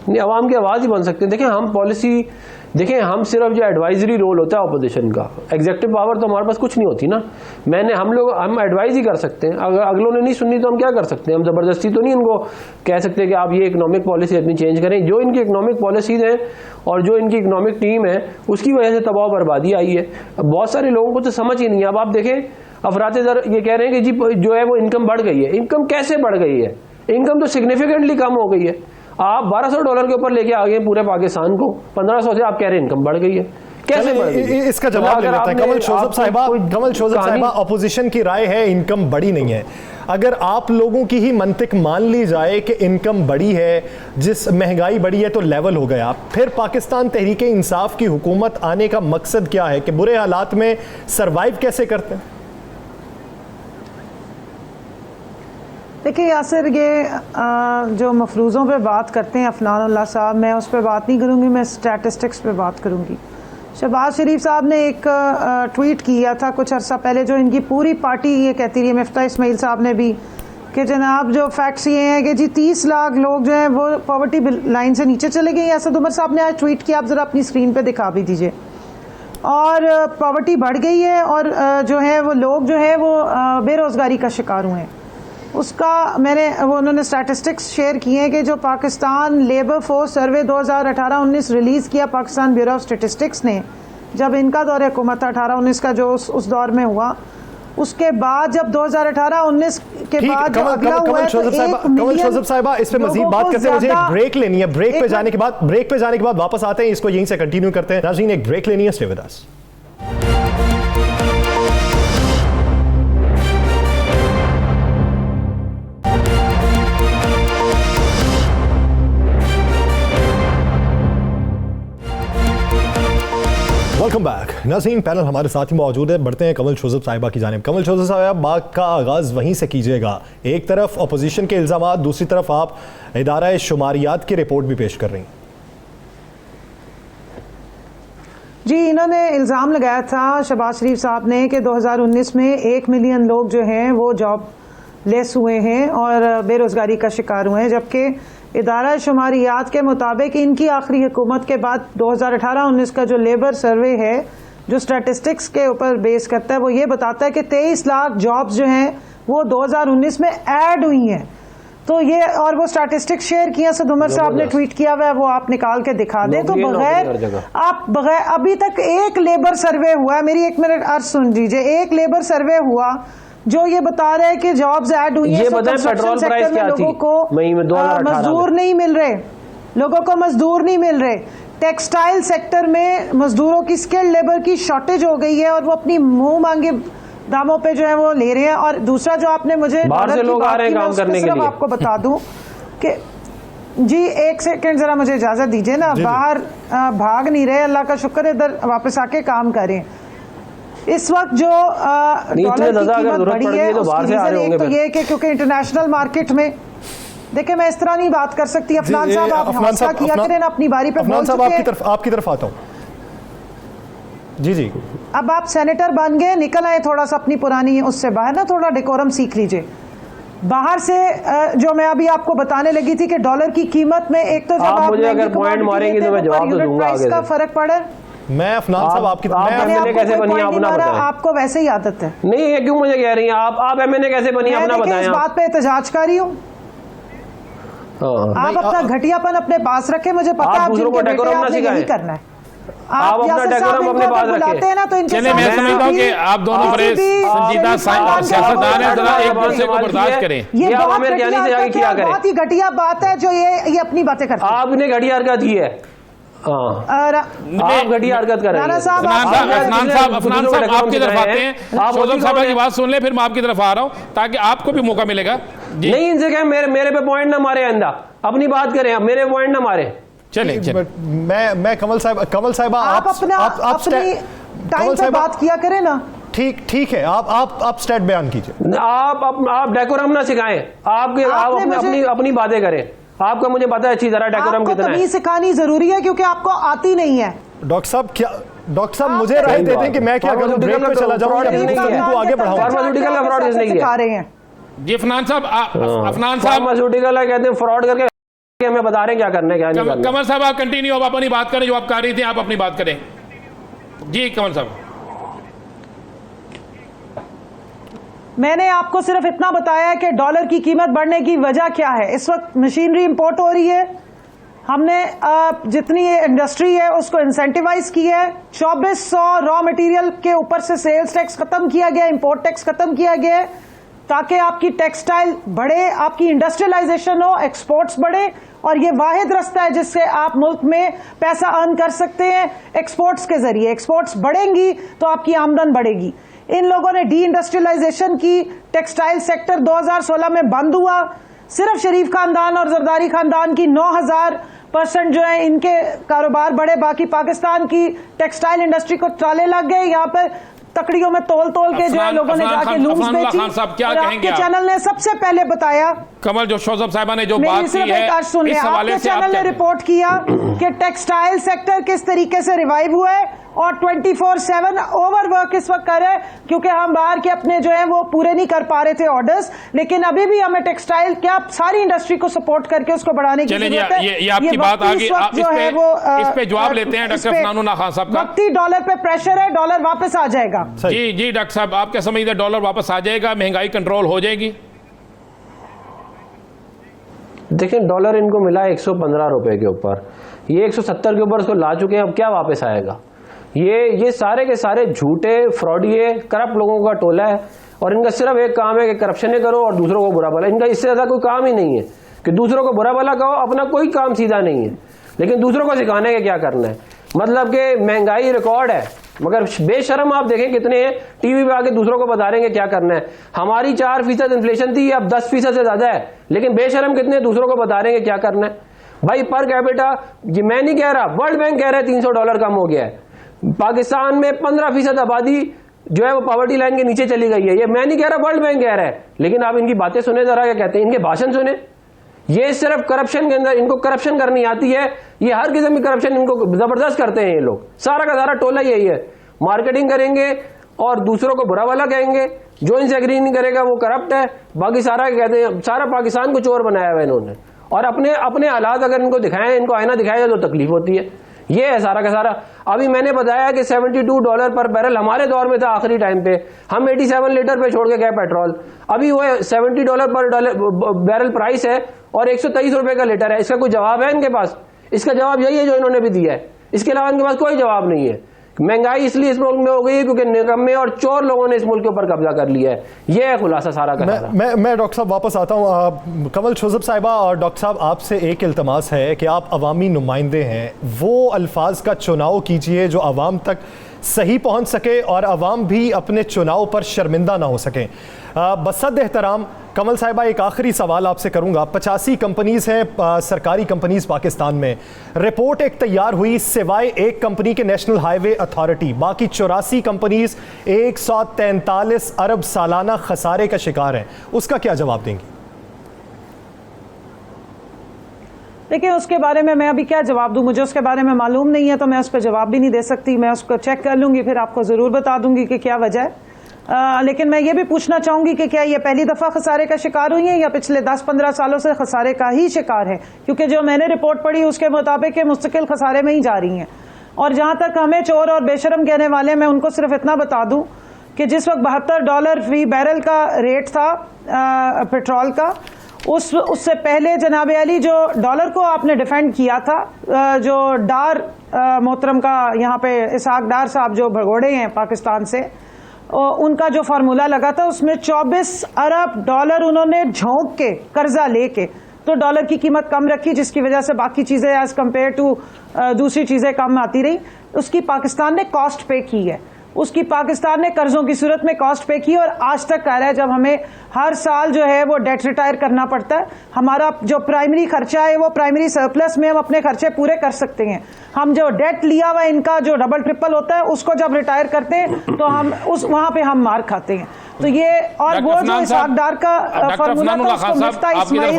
नहीं, अवाम की आवाज़ ही बन सकते हैं। देखें हम पॉलिसी, देखें हम सिर्फ जो एडवाइजरी रोल होता है अपोजिशन का, एग्जेक्टिव पावर तो हमारे पास कुछ नहीं होती ना। हम एडवाइज ही कर सकते हैं। अगर अगलों ने नहीं सुननी तो हम क्या कर सकते हैं? हम ज़बरदस्ती तो नहीं इनको कह सकते कि आप ये इकोनॉमिक पॉलिसी अपनी चेंज करें। जो इनकी इकोनॉमिक पॉलिसीज़ हैं और जो इनकी इकोनॉमिक टीम है उसकी वजह से तबाह बर्बादी आई है। बहुत सारे लोगों को तो समझ ही नहीं है। अब आप देखें अफरात ज़र ये कह रहे हैं कि जी जो है वो इनकम बढ़ गई है। इनकम कैसे बढ़ गई है? इनकम तो सिग्निफिकेंटली कम हो गई है। आप $1200 के ऊपर लेके आ गए पूरे पाकिस्तान को, 1500 से आप कह रहे हैं इनकम बढ़ गई है। कैसे बढ़ गई? इसका जवाब ले लेते हैं। कमल शोजब साहिबा, अपोजिशन की राय है इनकम बढ़ी नहीं है। अगर आप लोगों की ही मंतिक मान ली जाए कि इनकम बढ़ी है, जिस महंगाई बढ़ी है तो लेवल हो गया, फिर पाकिस्तान तहरीक इंसाफ की हुकूमत आने का मकसद क्या है कि बुरे हालात में सरवाइव कैसे करते हैं? देखिए यासिर, ये जो मफरूज़ों पे बात करते हैं अफनानुल्लाह साहब, मैं उस पर बात नहीं करूँगी, मैं स्टैटिस्टिक्स पे बात करूँगी। शहबाज शरीफ साहब ने एक ट्वीट किया था कुछ अर्सा पहले, जो इनकी पूरी पार्टी ये कहती रही है, मिफ्ता इस्माइल साहब ने भी, कि जनाब जो फैक्ट्स ये हैं कि जी 30 लाख लोग जो हैं वो पॉवर्टी लाइन से नीचे चले गए। असद उमर साहब ने आज ट्वीट किया, आप ज़रा अपनी स्क्रीन पर दिखा भी दीजिए। और पॉवर्टी बढ़ गई है और जो है वो लोग जो है वो बेरोज़गारी का शिकार हुए हैं। उसका उन्होंने स्टैटिस्टिक्स शेयर किए हैं कि जो Pakistan labour force survey 2018-19 release किया पाकिस्तान ब्यूरो ऑफ स्टैटिस्टिक्स ने, जब इनका दौर हुकूमत था 18-19 का जो उस दौर में हुआ, उसके बाद जब 2018-19 के बाद कमल शोजब साहिबा, इस पे मजीद बात करते हैं, मुझे एक ब्रेक लेनी है। ब्रेक पे जाने के बाद वापस आते हैं, इसको यहीं से कंटिन्यू करते हैं। नाज़रीन, एक ब्रेक लेनी है, stay with us. Welcome back. नाज़रीन, पैनल हमारे साथ ही मौजूद है। बढ़ते हैं कमल शोजब साहिबा की जानिब। कमल शोजब साहिबा, बात का आगाज़ वहीं से कीजिएगा। एक तरफ अपोजिशन के इल्ज़ामात, दूसरी तरफ आप इदारा शुमारियात की रिपोर्ट भी पेश कर रही हैं। जी, इन्होंने इल्ज़ाम लगाया था शहबाज शरीफ साहब ने कि 2019 में 1 मिलियन लोग जो हैं वो जॉब लेस हुए हैं और बेरोज़गारी का शिकार हुए हैं, जबकि इदारा शुमारियात के मुताबिक इनकी आखिरी हुकूमत के बाद 2018-19 का जो लेबर सर्वे है, जो स्टैटिस्टिक्स के ऊपर बेस करता है, वो ये बताता है कि 23 लाख जॉब्स जो हैं वो 2019 में ऐड हुई हैं। तो ये, और वो स्टैटिस्टिक्स शेयर किया असद उमर साहब ने ट्वीट किया हुआ है, वो आप निकाल के दिखा दें। तो बगैर अभी तक एक लेबर सर्वे हुआ है, मेरी 1 मिनट अर्ज सुन लीजिए, एक लेबर सर्वे हुआ जो ये बता रहे हैं कि जॉब्स ऐड हुई हैं। ये बताएं पेट्रोल प्राइस क्या थी? लोगों को मजदूर नहीं मिल रहे, लोगों को मजदूर नहीं मिल रहे। टेक्सटाइल सेक्टर में मजदूरों की, स्किल्ड लेबर की शॉर्टेज हो गई है और वो अपनी मुंह मांगे दामों पे जो है वो ले रहे हैं। और दूसरा जो आपने मुझे बाहर से लोग आ रहे हैं काम करने के लिए, आपको बता दूं कि जी 1 सेकंड जरा मुझे इजाजत दीजिए ना, बाहर भाग नहीं रहे, अल्लाह का शुक्र है, इधर वापस आके काम करें। इस वक्त जो डॉलर की कीमत बढ़ी है उसकी रीजन एक तो ये कि क्योंकि इंटरनेशनल मार्केट में, देखिए मैं इस तरह नहीं बात कर सकती। अफनान साहब, आप हौसला किया करें ना, अपनी बारी पे बोल चुके हैं। आपकी तरफ आता हूं। जी, अब आप सेनेटर बन गए, निकल आए थोड़ा सा अपनी पुरानी उससे बाहर ना, थोड़ा डेकोरम सीख लीजिए। बाहर से जो मैं अभी आपको बताने लगी थी कि डॉलर की कीमत में एक तो जब आप मुझे अगर पॉइंट मारेंगे तो मैं जवाब तो दूंगा, आगे का फर्क पड़ा। मैं अफनान साहब आपकी कैसे बनी अपना बताएं। आपको वैसे ही आदत है। नहीं है, क्यों मुझे कह रही हैं आप एमएनए कैसे बनी अपना बताएं। इस बात पे एहतजाज कर रही हूँ। आप अपना घटियापन अपने पास रखें, मुझे पता है आप जिनके बेटे आपने यही करना है। आप अपना डेकोरम अपने पास रखें ना, तो चलिए मैं समझता हूं कि आप दोनों बड़े संजीदा सियासतदान हैं, जरा एक दूसरे को बर्दाश्त करें। ये बहुत ही घटिया बात है जो ये अपनी बातें करते हैं। आपने घटिया हरकत की है, आप घटिया हरकत कर रहे हैं। अफनान साहब आपकी तरफ आते हैं, शोजब साहब की बात सुन ले, फिर मैं आपकी तरफ आ रहा हूं ताकि आपको भी मौका मिलेगा। नहीं, इनसे कहें मेरे पे पॉइंट ना मारे, आइंदा अपनी बात करें, मेरे पॉइंट ना मारे। चलिए मैं कमल साहिबा आप अपनी टाइम पे बात किया करें ना। ठीक है, आप स्टेट बयान कीजिए। आप डेकोरम ना सिखाएं, आप अपनी बातें करें। आपका मुझे पता है अच्छी तरह डेकोरम कितना है। तमीज़ सिखानी जरूरी है क्योंकि आपको आती नहीं है। डॉक्टर साहब, क्या डॉक्टर साहब मुझे राय देते हैं कि मैं क्या करूं, ब्रेक पे चला जाऊं या गुफ्तगू को आगे बढ़ाऊं? फार्मास्यूटिकल का फ्रॉड किसने किया? जी अफनान साहब अफनान साहब फार्मास्यूटिकल कहते हैं फ्रॉड करके हमें बता रहे हैं क्या करना है क्या नहीं करना। कमल साहब आप कंटिन्यू, आप अपनी बात करें, जो आप कर रही थी आप अपनी बात करें। जी कमल साहब, मैंने आपको सिर्फ इतना बताया कि डॉलर की कीमत बढ़ने की वजह क्या है। इस वक्त मशीनरी इंपोर्ट हो रही है, हमने जितनी इंडस्ट्री है उसको इंसेंटिवाइज किया है। 2400 रॉ मटेरियल के ऊपर से सेल्स टैक्स खत्म किया गया, इंपोर्ट टैक्स खत्म किया गया है, ताकि आपकी टेक्सटाइल बढ़े, आपकी इंडस्ट्रियलाइजेशन हो, एक्सपोर्ट्स बढ़े। और ये वाहिद रास्ता है जिससे आप मुल्क में पैसा अर्न कर सकते हैं एक्सपोर्ट्स के जरिए। एक्सपोर्ट्स बढ़ेंगी तो आपकी आमदन बढ़ेगी। इन लोगों ने डी इंडस्ट्रियलाइजेशन की, टेक्सटाइल सेक्टर 2016 में बंद हुआ। सिर्फ शरीफ खानदान और जरदारी खानदान की 9000% जो है इनके कारोबार बढ़े, बाकी पाकिस्तान की टेक्सटाइल इंडस्ट्री को ताले लग गए। यहाँ पर तकड़ियों में तोल तोल के जो है लोगों ने जाके लूज बेची। और आपके चैनल ने सबसे पहले बताया, कमल जो शोजब साहिबा ने जो बात की है इस हवाले से चैनल ने रिपोर्ट किया कि टेक्सटाइल सेक्टर किस तरीके से रिवाइव हुआ है और 24/7 ओवरवर्क इस वक्त कर रहे हैं, क्योंकि हम बाहर के अपने जो है वो पूरे नहीं कर पा रहे थे ऑर्डर्स। लेकिन अभी भी हमें टेक्सटाइल क्या सारी इंडस्ट्री को सपोर्ट करके उसको बढ़ाने की जरूरत है। ये आपकी बात आ गई, इस पे जवाब लेते हैं डॉक्टर फनानुल्लाह खान साहब का। वक्ती डॉलर पे प्रेशर है, डॉलर वापस आ जाएगा। जी जी डॉक्टर साहब, आप क्या समझते हैं, डॉलर वापस आ जाएगा, महंगाई कंट्रोल हो जाएगी? देखिए डॉलर इनको मिला 115 रुपए के ऊपर, ये 170 के ऊपर उसको ला चुके हैं। अब क्या वापस आएगा? ये सारे के सारे झूठे फ्रॉडिये करप्ट लोगों का टोला है और इनका सिर्फ एक काम है कि करप्शन करो और दूसरों को बुरा भला। इनका इससे ज्यादा कोई काम ही नहीं है कि दूसरों को बुरा भला कहो, अपना कोई काम सीधा नहीं है, लेकिन दूसरों को सिखाने का क्या करना है। मतलब कि महंगाई रिकॉर्ड है मगर बेशरम आप देखें कितने हैं, टीवी पे आके दूसरों को बता रहे हैं क्या करना है। हमारी 4% इन्फ्लेशन थी, अब 10% से ज्यादा है, लेकिन बेशरम कितने दूसरों को बता रहे हैं क्या करना है। भाई पर कैपिटा, ये मैं नहीं कह रहा, वर्ल्ड बैंक कह रहा है $300 कम हो गया है। पाकिस्तान में 15% आबादी जो है वो पॉवर्टी लाइन के नीचे चली गई है। ये मैं नहीं कह रहा, वर्ल्ड बैंक कह रहा है। लेकिन आप इनकी बातें सुने जरा, क्या कहते हैं, इनके भाषण सुने। ये सिर्फ करप्शन के अंदर, इनको करप्शन करनी आती है। ये हर किस्म की करप्शन इनको जबरदस्त करते हैं ये लोग। सारा का सारा टोला यही है, मार्केटिंग करेंगे और दूसरों को बुरा भला कहेंगे। जो इनसे एग्री नहीं करेगा वो करप्ट है। बाकी सारा कहते हैं, सारा पाकिस्तान को चोर बनाया हुआ इन्होंने। और अपने हालात अगर इनको दिखाएं, इनको आईना दिखाया तो तकलीफ होती है। ये है सारा का सारा। अभी मैंने बताया कि $72 पर बैरल हमारे दौर में था आखिरी टाइम पे, हम 87 लीटर पे छोड़ के गए पेट्रोल। अभी वो $70 पर बैरल प्राइस है और 123 रुपए का लीटर है। इसका कोई जवाब है इनके पास? इसका जवाब यही है जो इन्होंने भी दिया है, इसके अलावा इनके पास कोई जवाब नहीं है। महंगाई इसलिए इस मुल्क में हो गई है क्योंकि निकम्मे और चोर लोगों ने इस मुल्क के ऊपर कब्जा कर लिया है। यह है खुलासा सारा का सारा। मैं डॉक्टर साहब वापस आता हूँ। कमल शोजब साहिबा और डॉक्टर साहब, आपसे एक इल्तमास है कि आप अवामी नुमाइंदे हैं, वो अल्फाज का चुनाव कीजिए जो आवाम तक सही पहुँच सके और आवाम भी अपने चुनाव पर शर्मिंदा ना हो सकें। बसद एहतराम कमल साहिबा, एक आखिरी सवाल आपसे करूंगा। 85 कंपनीज हैं सरकारी कंपनीज पाकिस्तान में। रिपोर्ट एक तैयार हुई, सिवाय एक कंपनी के नेशनल हाईवे अथॉरिटी, बाकी 84 कंपनीज 143 अरब सालाना खसारे का शिकार हैं। उसका क्या जवाब देंगी? देखिए उसके बारे में मैं अभी क्या जवाब दूं, मुझे उसके बारे में मालूम नहीं है, तो मैं उस पर जवाब भी नहीं दे सकती। मैं उसको चेक कर लूंगी, फिर आपको ज़रूर बता दूंगी कि क्या वजह है। लेकिन मैं ये भी पूछना चाहूंगी कि क्या ये पहली दफ़ा खसारे का शिकार हुई है या पिछले 10-15 सालों से खसारे का ही शिकार है? क्योंकि जो मैंने रिपोर्ट पढ़ी उसके मुताबिक मुस्तकिल खसारे में ही जा रही हैं। और जहाँ तक हमें चोर और बेशरम कहने वाले, मैं उनको सिर्फ इतना बता दूं कि जिस वक्त $72 फी बैरल का रेट था पेट्रोल का, उससे पहले जनाब अली जो डॉलर को आपने डिफेंड किया था, जो डार मोहतरम का यहाँ पे इसहाक डार साहब जो भगोड़े हैं पाकिस्तान से, उनका जो फार्मूला लगा था उसमें $24 अरब उन्होंने झोंक के कर्जा लेके तो डॉलर की कीमत कम रखी, जिसकी वजह से बाकी चीजें एज कंपेयर टू दूसरी चीजें कम आती रही। उसकी पाकिस्तान ने कॉस्ट पे की है। उसकी पाकिस्तान ने कर्जों की सूरत में कॉस्ट पे की और आज तक कह रहा है जब हमें हर साल जो है वो डेट रिटायर करना पड़ता है, हमारा जो प्राइमरी खर्चा है वो प्राइमरी सरप्लस में हम अपने खर्चे पूरे कर सकते हैं। हम जो डेट लिया हुआ इनका जो डबल ट्रिपल होता है उसको जब रिटायर करते हैं तो हम उस वहां पे हम मार खाते हैं। तो ये और वो जो इसहाकडार का फॉर्मूला था उसको मिफ्ता इस्माइल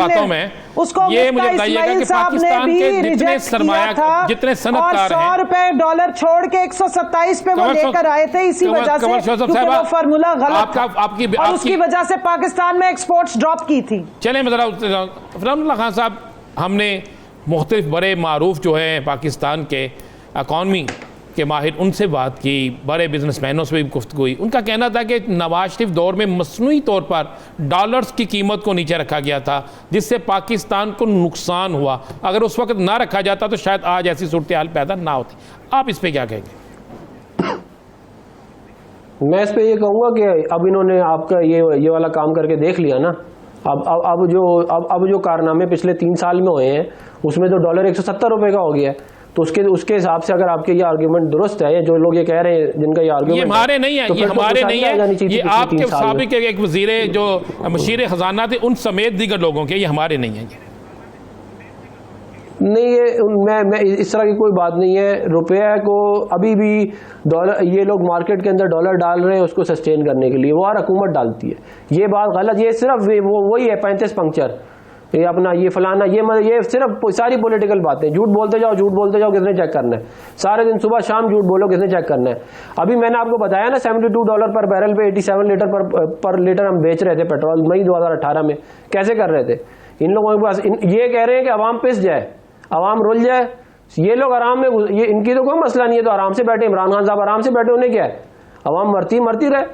ने रिजेक्ट किया था और $100 छोड़ के 127 पे वो लेकर आए थे इसी वजह से क्योंकि वो फॉर्मूला गलत था और उसकी वजह से पाकिस्तान में एक्सपोर्ट्स ड्रॉप की थी। चले फरहानुल्लाह खान साहब, हमने मुख्तलिफ बड़े मारूफ जो हैं पाकिस्तान के इकॉनमी के माहिर उनसे बात की, बड़े बिजनेसमैनों से भी गुफ्तगू हुई। उनका कहना था कि नवाज शरीफ दौर में मसनूई तौर पर डॉलर्स की कीमत को नीचे रखा गया था जिससे पाकिस्तान को नुकसान हुआ। अगर उस वक्त ना रखा जाता तो शायद आज ऐसी सूरत हाल पैदा ना होती। आप इस पर क्या कहेंगे? मैं इस पर ये कहूँगा कि अब इन्होंने आपका ये वाला काम करके देख लिया ना। अब जो कारनामे पिछले 3 साल में हुए हैं उसमें तो डॉलर 170 रुपये का हो गया है। तो उसके हिसाब से अगर आपके ये आर्ग्यूमेंट दुरुस्त है, जो लोग ये कह रहे हैं जिनका ये आर्ग्यूमेंट, ये हमारे नहीं है, तो ये हमारे नहीं है, ये आपके साबिक एक वजीर जो मशीर खजाना थे उन समेत दीगर लोगों के, ये हमारे नहीं है। नहीं, ये मैं इस तरह की कोई बात नहीं है। रुपये को अभी भी डॉलर, ये लोग मार्केट के अंदर डॉलर डाल रहे हैं उसको सस्टेन करने के लिए, वो हर हुकूमत डालती है। ये बात गलत, ये सिर्फ वही है 35 पंक्चर, ये अपना ये फलाना, ये सिर्फ सारी पॉलिटिकल बातें। झूठ बोलते जाओ, किसने चेक करना है? सारे दिन सुबह शाम झूठ बोलो, किसने चेक करना है? अभी मैंने आपको बताया ना $72 पर बैरल पे 87 लीटर पर लीटर हम बेच रहे थे पेट्रोल मई 2018 में। कैसे कर रहे थे? इन लोगों के पास ये कह रहे हैं कि अवाम पिस जाए, अवाम रुल जाए, ये लोग आराम में, ये इनकी तो कोई मसला नहीं है, तो आराम से बैठे। इमरान खान साहब आराम से बैठे, उन्हें क्या है? अवाम मरती रहे।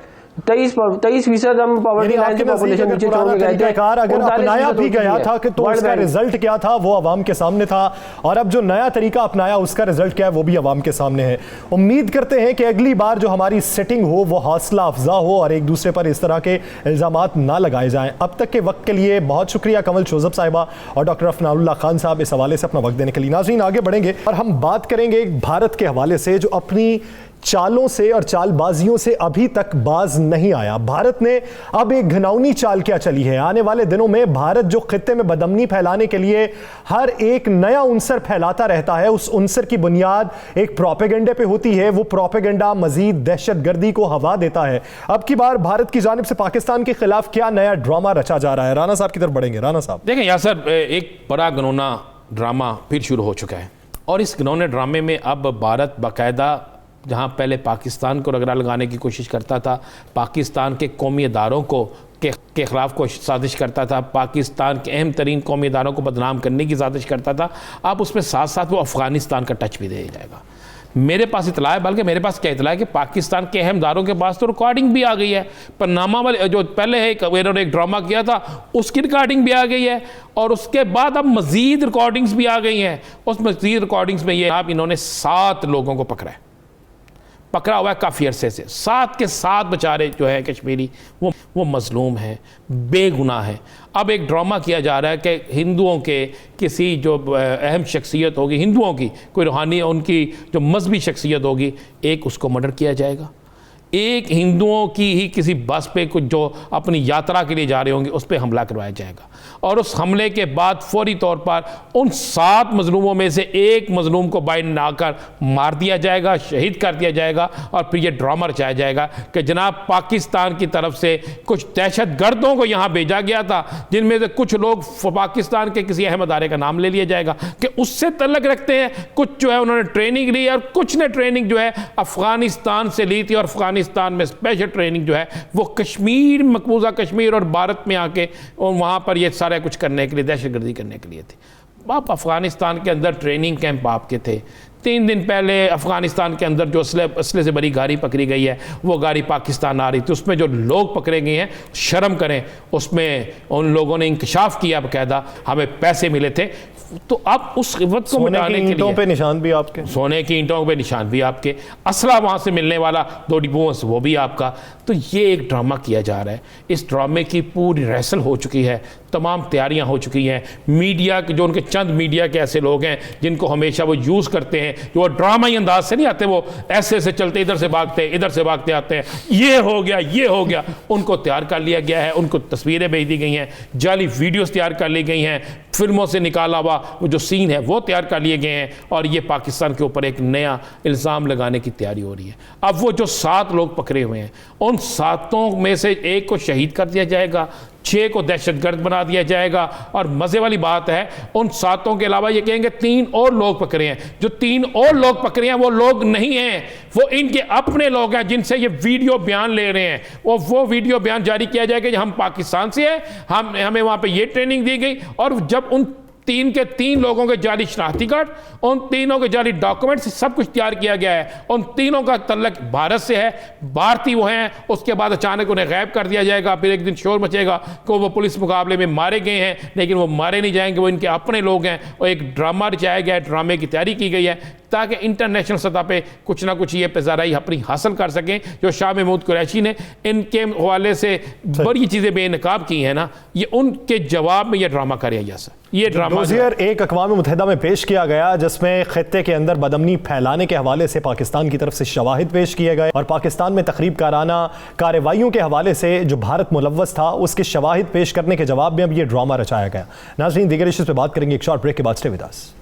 23% हम पॉवर्टी लाइन से पॉपुलेशन नीचे छोड़ के गए थे। अगर अपनाया भी गया था कि तो उसका रिजल्ट क्या था वो अवाम के सामने था, और अब जो नया तरीका अपनाया उसका रिजल्ट क्या है वो भी अवाम के सामने है। उम्मीद करते हैं कि अगली बार जो हमारी सेटिंग हो वो हौसला अफजा हो और एक दूसरे पर इस तरह के इल्जामात ना लगाए जाएं। अब तक के वक्त के लिए बहुत शुक्रिया कमल शोजब साहिबा और डॉक्टर फरहानुल्लाह खान साहब इस हवाले से अपना वक्त देने के लिए। नाज़रीन, आगे बढ़ेंगे और हम बात करेंगे भारत के हवाले से जो अपनी चालों से और चालबाजियों से अभी तक बाज नहीं आया। भारत ने अब एक घिनौनी चाल क्या चली है। आने वाले दिनों में भारत जो खित्ते में बदअमनी फैलाने के लिए हर एक नया उनसर फैलाता रहता है, उस उनसर की बुनियाद एक प्रोपेगेंडे पे होती है। वो प्रोपेगेंडा मजीद दहशतगर्दी को हवा देता है। अब की बार भारत की जानिब से पाकिस्तान के खिलाफ क्या नया ड्रामा रचा जा रहा है? राना साहब की तरफ बढ़ेंगे। राना साहब, देखें यासर, एक बड़ा घिनौना ड्रामा फिर शुरू हो चुका है और इस घिनौने ड्रामे में अब भारत बाकायदा, जहाँ पहले पाकिस्तान को रगड़ा लगाने की कोशिश करता था, पाकिस्तान के कौमी इदारों को के खिलाफ कोशिश साजिश करता था, पाकिस्तान के अहम तरीन कौमी इदारों को बदनाम करने की साजिश करता था, अब उसमें साथ साथ वो अफ़गानिस्तान का टच भी दे जाएगा। मेरे पास इतला है, बल्कि मेरे पास क्या इतला है कि पाकिस्तान के अहम इदारों के पास तो रिकॉर्डिंग भी आ गई है। पनामा वाले जो पहले है इन्होंने एक ड्रामा किया था उसकी रिकॉर्डिंग भी आ गई है और उसके बाद अब मज़ीद रिकॉर्डिंग्स भी आ गई हैं। उस मज़ीद रिकॉर्डिंग्स में ये आप इन्होंने 7 लोगों को पकड़ा हुआ है काफ़ी अरसे से। 7 के 7 बेचारे जो है कश्मीरी वो मजलूम हैं, बेगुनाह हैं। अब एक ड्रामा किया जा रहा है कि हिंदुओं के किसी जो अहम शख्सियत होगी, हिंदुओं की कोई रूहानी, उनकी जो मजहबी शख्सियत होगी, एक उसको मर्डर किया जाएगा। एक हिंदुओं की ही किसी बस पे कुछ जो अपनी यात्रा के लिए जा रहे होंगे उस पर हमला करवाया जाएगा और उस हमले के बाद फौरी तौर पर उन 7 मजलूमों में से एक मजलूम को बाइंड आकर मार दिया जाएगा, शहीद कर दिया जाएगा और फिर यह ड्रामा रचाया जाएगा कि जनाब पाकिस्तान की तरफ से कुछ दहशत गर्दों को यहाँ भेजा गया था, जिनमें से कुछ लोग पाकिस्तान के किसी अहम अदारे का नाम ले लिया जाएगा कि उससे तल्लक रखते हैं। कुछ जो है उन्होंने ट्रेनिंग ली और कुछ ने ट्रेनिंग जो है अफगानिस्तान से ली थी और अफगानिस्तान में स्पेशल ट्रेनिंग जो है वो कश्मीर, मकबूजा कश्मीर और भारत में आके और वहाँ पर ये सारा कुछ करने के लिए, दहशतगर्दी करने के लिए थी। आप अफगानिस्तान के अंदर ट्रेनिंग कैंप आपके थे। 3 दिन पहले अफगानिस्तान के अंदर जो असले से बड़ी गाड़ी पकड़ी गई है वो गाड़ी पाकिस्तान आ रही थी, उसमें जो लोग पकड़े गए हैं शर्म करें, उसमें उन लोगों ने इंकशाफ किया बकायदा, हमें पैसे मिले थे। तो अब उस वक्त को मिटाने के लिए पे निशान भी आपके, सोने की ईंटों पे निशान भी आपके, असला वहाँ से मिलने वाला 2 डिब्बों से वो भी आपका। तो ये एक ड्रामा किया जा रहा है। इस ड्रामे की पूरी रिहर्सल हो चुकी है, तमाम तैयारियां हो चुकी हैं। मीडिया के जो उनके चंद मीडिया के ऐसे लोग हैं जिनको हमेशा वो यूज़ करते हैं जो वो ड्रामाई अंदाज से नहीं आते, वो ऐसे से चलते इधर से भागते आते हैं, ये हो गया, उनको तैयार कर लिया गया है, उनको तस्वीरें भेज दी गई हैं, जाली वीडियोस तैयार कर ली गई हैं, फिल्मों से निकाला हुआ वो जो सीन है वो तैयार कर लिए गए हैं, और ये पाकिस्तान के ऊपर एक नया इल्ज़ाम लगाने की तैयारी हो रही है। अब वो जो 7 लोग पकड़े हुए हैं, उन 7 में से 1 को शहीद कर दिया जाएगा, 6 को दहशतगर्द बना दिया जाएगा, और मज़े वाली बात है उन 7 के अलावा ये कहेंगे 3 और लोग पकड़े हैं। जो 3 और लोग पकड़े हैं वो लोग नहीं हैं, वो इनके अपने लोग हैं जिनसे ये वीडियो बयान ले रहे हैं। वो वीडियो बयान जारी किया जाएगा कि हम पाकिस्तान से हैं, हमें वहाँ पे ये ट्रेनिंग दी गई, और जब उन 3 के 3 लोगों के जाली शनाख्ती कार्ड, उन तीनों के जाली डॉक्यूमेंट्स, सब कुछ तैयार किया गया है, उन तीनों का तल्लक भारत से है, भारतीय वो हैं, उसके बाद अचानक उन्हें गायब कर दिया जाएगा, फिर एक दिन शोर मचेगा कि वो पुलिस मुकाबले में मारे गए हैं, लेकिन वो मारे नहीं जाएंगे, वो इनके अपने लोग हैं, और एक ड्रामा रचाया गया है, ड्रामे की तैयारी की गई है ताकि इंटरनेशनल सतह पे कुछ ना कुछ ये पेजाराई अपनी हासिल कर सकें। जो शाह महमूद कुरैशी ने इनके हवाले से बड़ी चीज़ें बेनकाब की हैं ना, ये उनके जवाब में ये ड्रामा कर रहा है। ये ड्रामा एक अक़वाम मुत्तहिदा में पेश किया गया, जिसमें खित्ते के अंदर बदअमनी फैलाने के हवाले से पाकिस्तान की तरफ से शवाहिद पेश किए गए, और पाकिस्तान में तखरीब काराना कार्रवाइयों के हवाले से जो भारत मुलव्वस था उसके शवाहिद पेश करने के जवाब में अब ये ड्रामा रचाया गया। नाज़रीन, दीगर इश्यूज़ पे बात करेंगे एक शॉर्ट ब्रेक के बाद। Stay with us.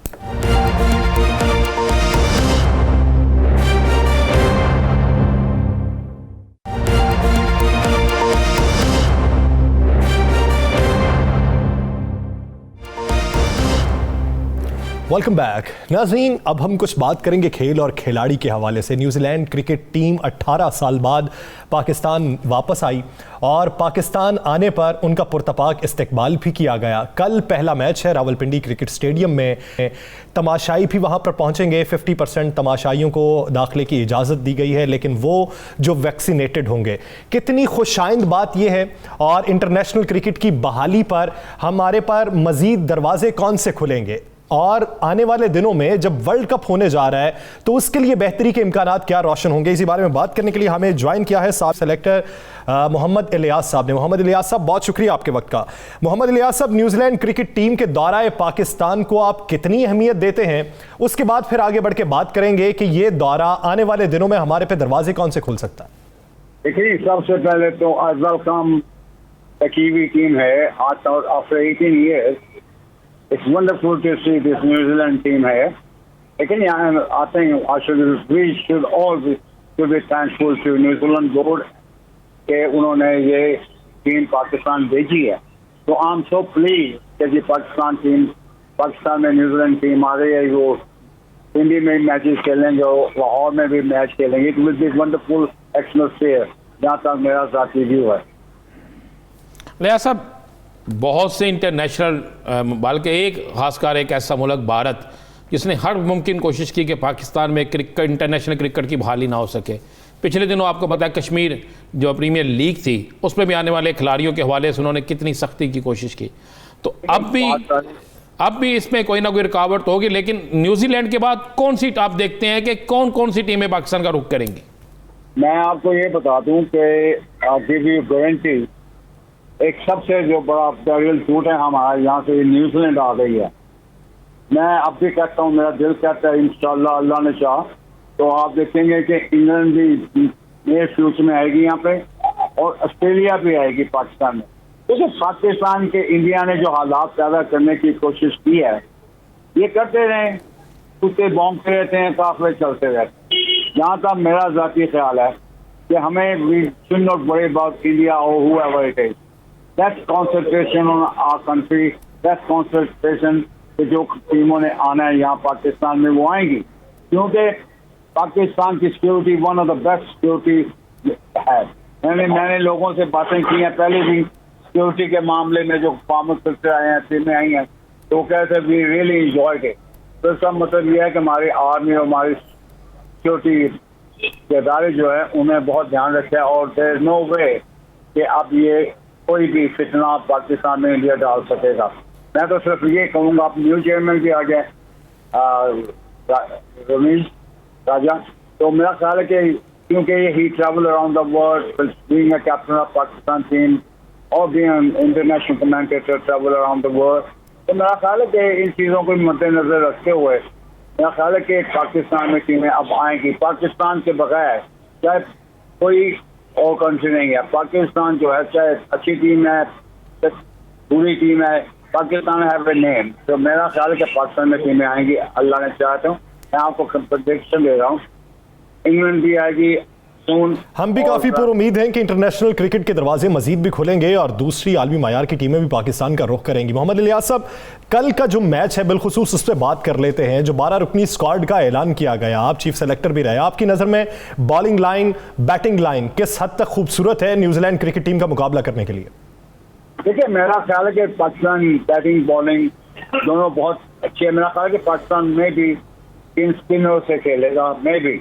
Welcome back. नाज़रीन, अब हम कुछ बात करेंगे खेल और खिलाड़ी के हवाले से। न्यूजीलैंड क्रिकेट टीम 18 साल बाद पाकिस्तान वापस आई, और पाकिस्तान आने पर उनका पुरतपाक इस्तकबाल भी किया गया। कल पहला मैच है रावलपिंडी क्रिकेट स्टेडियम में, तमाशाई भी वहाँ पर पहुँचेंगे। 50% तमाशाइयों को दाखिले की इजाज़त दी गई है, लेकिन वो जो वैक्सीनेटेड होंगे। कितनी खुशाइंद बात यह है, और इंटरनेशनल क्रिकेट की बहाली पर हमारे पर मज़ीद दरवाजे कौन से खुलेंगे, और आने वाले दिनों में जब वर्ल्ड कप होने जा रहा है तो उसके लिए बेहतरी के इम्कानात क्या रोशन होंगे। इसी बारे में बात करने के लिए हमें ज्वाइन किया है साहब सेलेक्टर मोहम्मद इलियास साहब ने। मोहम्मद इलियास साहब, बहुत शुक्रिया आपके वक्त का। मोहम्मद इलियास साहब, न्यूजीलैंड क्रिकेट टीम के दौराए पाकिस्तान को आप कितनी अहमियत देते हैं, उसके बाद फिर आगे बढ़ के बात करेंगे कि ये दौरा आने वाले दिनों में हमारे पे दरवाजे कौन से खुल सकता है। देखिए, सबसे पहले तो आज वेलकम कीवी टीम है after 18 years. It's wonderful to see this New Zealand team here. लेकिन I think we should all be thankful to New Zealand board कि उन्होंने ये टीम पाकिस्तान भेजी है। तो I'm so pleased कि पाकिस्तान में न्यूजीलैंड टीम आ रही है। वो हिंदी में मैचेस खेलेंगे, लाहौर में भी मैच खेलेंगे। It will be wonderful atmosphere, जहाँ तक मेरा साथी व्यू है। लिया साहब, बहुत से इंटरनेशनल, बल्कि एक खासकर एक ऐसा मुल्क भारत जिसने हर मुमकिन कोशिश की कि पाकिस्तान में इंटरनेशनल क्रिकेट की बहाली ना हो सके। पिछले दिनों आपको पता है कश्मीर जो प्रीमियर लीग थी उसमें भी आने वाले खिलाड़ियों के हवाले से उन्होंने कितनी सख्ती की कोशिश की। तो अब भी इसमें कोई ना कोई रुकावट होगी, लेकिन न्यूजीलैंड के बाद कौन सी आप देखते हैं कि कौन कौन सी टीमें पाकिस्तान का रुख करेंगी? मैं आपको ये बता दूं कि गारंटी एक सबसे जो बड़ा पैरियल टूट है हमारा, यहाँ से न्यूजीलैंड आ गई है। मैं अब भी कहता हूँ, मेरा दिल कहता है इंशाल्लाह अल्लाह ने चाह तो आप देखेंगे कि इंग्लैंड भी नेयर फ्यूचर में आएगी यहाँ पे, और ऑस्ट्रेलिया भी आएगी पाकिस्तान में। क्योंकि पाकिस्तान के इंडिया ने जो हालात पैदा करने की कोशिश की है, ये करते रहे, कुत्ते भौंकते रहते हैं, काफिले चलते रहते हैं। जहाँ तक मेरा ज़ाती ख्याल है कि हमें we should not worry about India और whoever it is. That's concentration on our country. That's concentration कि जो टीमों ने आना है यहाँ पाकिस्तान में वो आएंगी, क्योंकि पाकिस्तान की security one of the best security है। मैंने लोगों से बातें की हैं पहले भी सिक्योरिटी के मामले में, जो फार्मर से आए हैं, टीमें आई हैं, तो कहते हैं वी रियली एंजॉयड इट। तो इसका मतलब ये है कि हमारी आर्मी और हमारी सिक्योरिटी के इदारे जो है उन्हें बहुत ध्यान रखे, और देयर इज नो वे कि अब ये कोई भी फितना पाकिस्तान में इंडिया डाल सकेगा। मैं तो सिर्फ ये कहूँगा, आप न्यू चेयरमैन भी आ गए रमेश राजा, तो मेरा ख्याल है कि क्योंकि he travel around the world being a captain of Pakistan team और being international commentator travel around the world, तो मेरा ख्याल है कि इन चीज़ों को मद्देनजर रखते हुए मेरा ख्याल है कि पाकिस्तान में टीमें अब आएंगी। पाकिस्तान के बगैर चाहे कोई और कंट्री नहीं है। पाकिस्तान जो है चाहे अच्छी टीम है बुरी टीम है, पाकिस्तान हैव ए नेम। तो मेरा ख्याल है कि पाकिस्तान में टीमें आएंगी, अल्लाह ने चाहता हूँ। मैं आपको प्रेडिक्शन दे रहा हूँ, इंग्लैंड भी आएगी सून। हम भी काफी पुरुम्मीद हैं कि इंटरनेशनल क्रिकेट के दरवाजे मजीद भी खुलेंगे और दूसरी आलमी मायार की टीमें भी पाकिस्तान का रुख करेंगी। मोहम्मद इलियास साहब, कल का जो मैच है बिलखुसूस उस पर बात कर लेते हैं। जो 12 रुकनी स्क्वाड का ऐलान किया गया, आप चीफ सेलेक्टर भी रहे, आपकी नजर में बॉलिंग लाइन बैटिंग लाइन किस हद तक खूबसूरत है न्यूजीलैंड क्रिकेट टीम का मुकाबला करने के लिए? देखिए, मेरा ख्याल है कि पाकिस्तान बैटिंग बॉलिंग दोनों बहुत अच्छी है। मेरा ख्याल है कि पाकिस्तान में भी इन स्पिनरों से खेलेगा, मैं भी।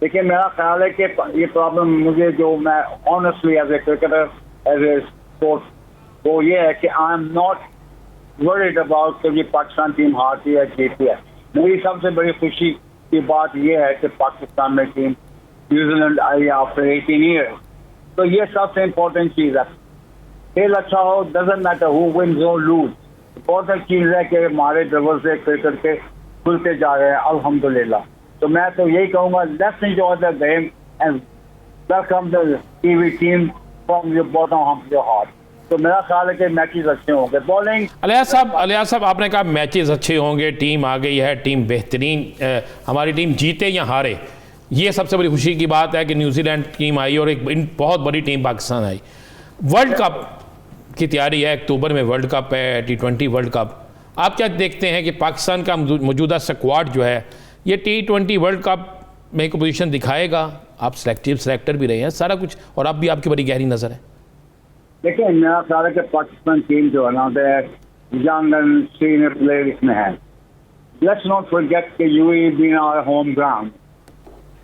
देखिए, मेरा ख्याल है कि ये प्रॉब्लम मुझे जो मैं honestly as a cricketer as a sport वो ये है कि I am not worried about कि ये पाकिस्तान टीम हारती है जीतती है। मेरी सबसे बड़ी खुशी की बात ये है कि पाकिस्तान में टीम न्यूजीलैंड आई आफ्टर 18 ईयर्स। तो ये सबसे इम्पोर्टेंट चीज़ है। खेल अच्छा हो, डजंट मैटर हु विन्स और लूज। इम्पोर्टेंट चीज़ है कि हमारे दरवाजे क्रिकेट के खुलते जा रहे हैं अल्हम्दुलिल्लाह। तो मैं तो यही कहूँगा, let's enjoy the game and welcome the TV team from your bottom of your heart. तो मेरा ख्याल है कि मैचेस अच्छे होंगे। बॉलिंग अलियास साहब आपने कहा मैचेस अच्छे होंगे, टीम आ गई है, टीम बेहतरीन, हमारी टीम जीते या हारे, ये सबसे बड़ी खुशी की बात है कि न्यूजीलैंड टीम आई और एक बहुत बड़ी टीम पाकिस्तान आई। वर्ल्ड कप की तैयारी है, अक्टूबर में वर्ल्ड कप है, T20 वर्ल्ड कप। आप क्या देखते हैं कि पाकिस्तान का मौजूदा स्क्वाड जो है ये T20 वर्ल्ड कप में एक पोजीशन दिखाएगा? आप सेलेक्टर भी रहे हैं, सारा कुछ, और आप भी, आपकी बड़ी गहरी नज़र है। देखिए, मेरा ख्याल है कि पाकिस्तान टीम जो है ना यंग एंड सीनियर प्लेयर इसमें है। लेट्स नॉट फॉरगेट कि UAE being our home ground,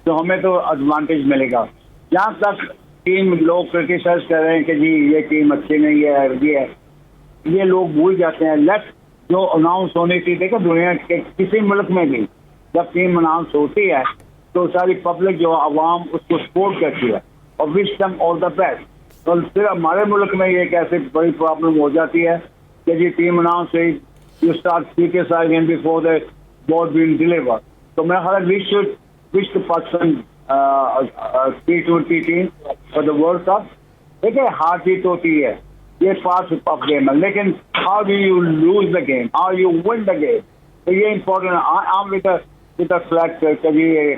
तो हमें तो एडवांटेज मिलेगा। जहाँ तक टीम लोग क्रिटिसाइज कर रहे हैं कि जी ये टीम अच्छी नहीं है, ये लोग भूल जाते हैं। लेट्स जो अनाउंस होनी थी, देखो दुनिया के किसी मुल्क में भी जब टीम अनाउंस होती है तो सारी पब्लिक जो आवाम उसको सपोर्ट करती है और wish them all the best. तो फिर हमारे मुल्क में ये कैसे बड़ी प्रॉब्लम हो जाती है कि जी टीम अनाउंस हुई, you start criticizing before the ball being deliver. तो मैं हर wish the Pakistan T20 team for the world cup. देखिए, हार जीत होती है, ये पार्ट ऑफ गेम है, लेकिन how do you lose the game, how you win the game, तो ये इम्पोर्टेंट है। I am with the flag कभी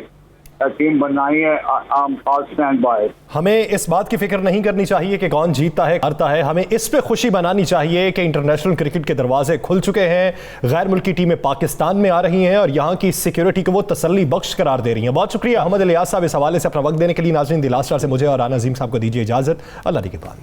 टीम बनाई है, I'll stand by it। हमें इस बात की फिक्र नहीं करनी चाहिए कि कौन जीतता है हारता है, हमें इस पे खुशी बनानी चाहिए कि इंटरनेशनल क्रिकेट के दरवाजे खुल चुके हैं, गैर मुल्की टीमें पाकिस्तान में आ रही हैं और यहाँ की सिक्योरिटी को वो तसल्ली बख्श करार दे रही हैं। बहुत शुक्रिया मोहम्मद इलियास साहब इस हवाले से अपना वक्त देने के लिए। नाज़रीन, दिलास्टार से मुझे और राना अजीम साहब को दीजिए इजाज़त। अल्लाह के पास।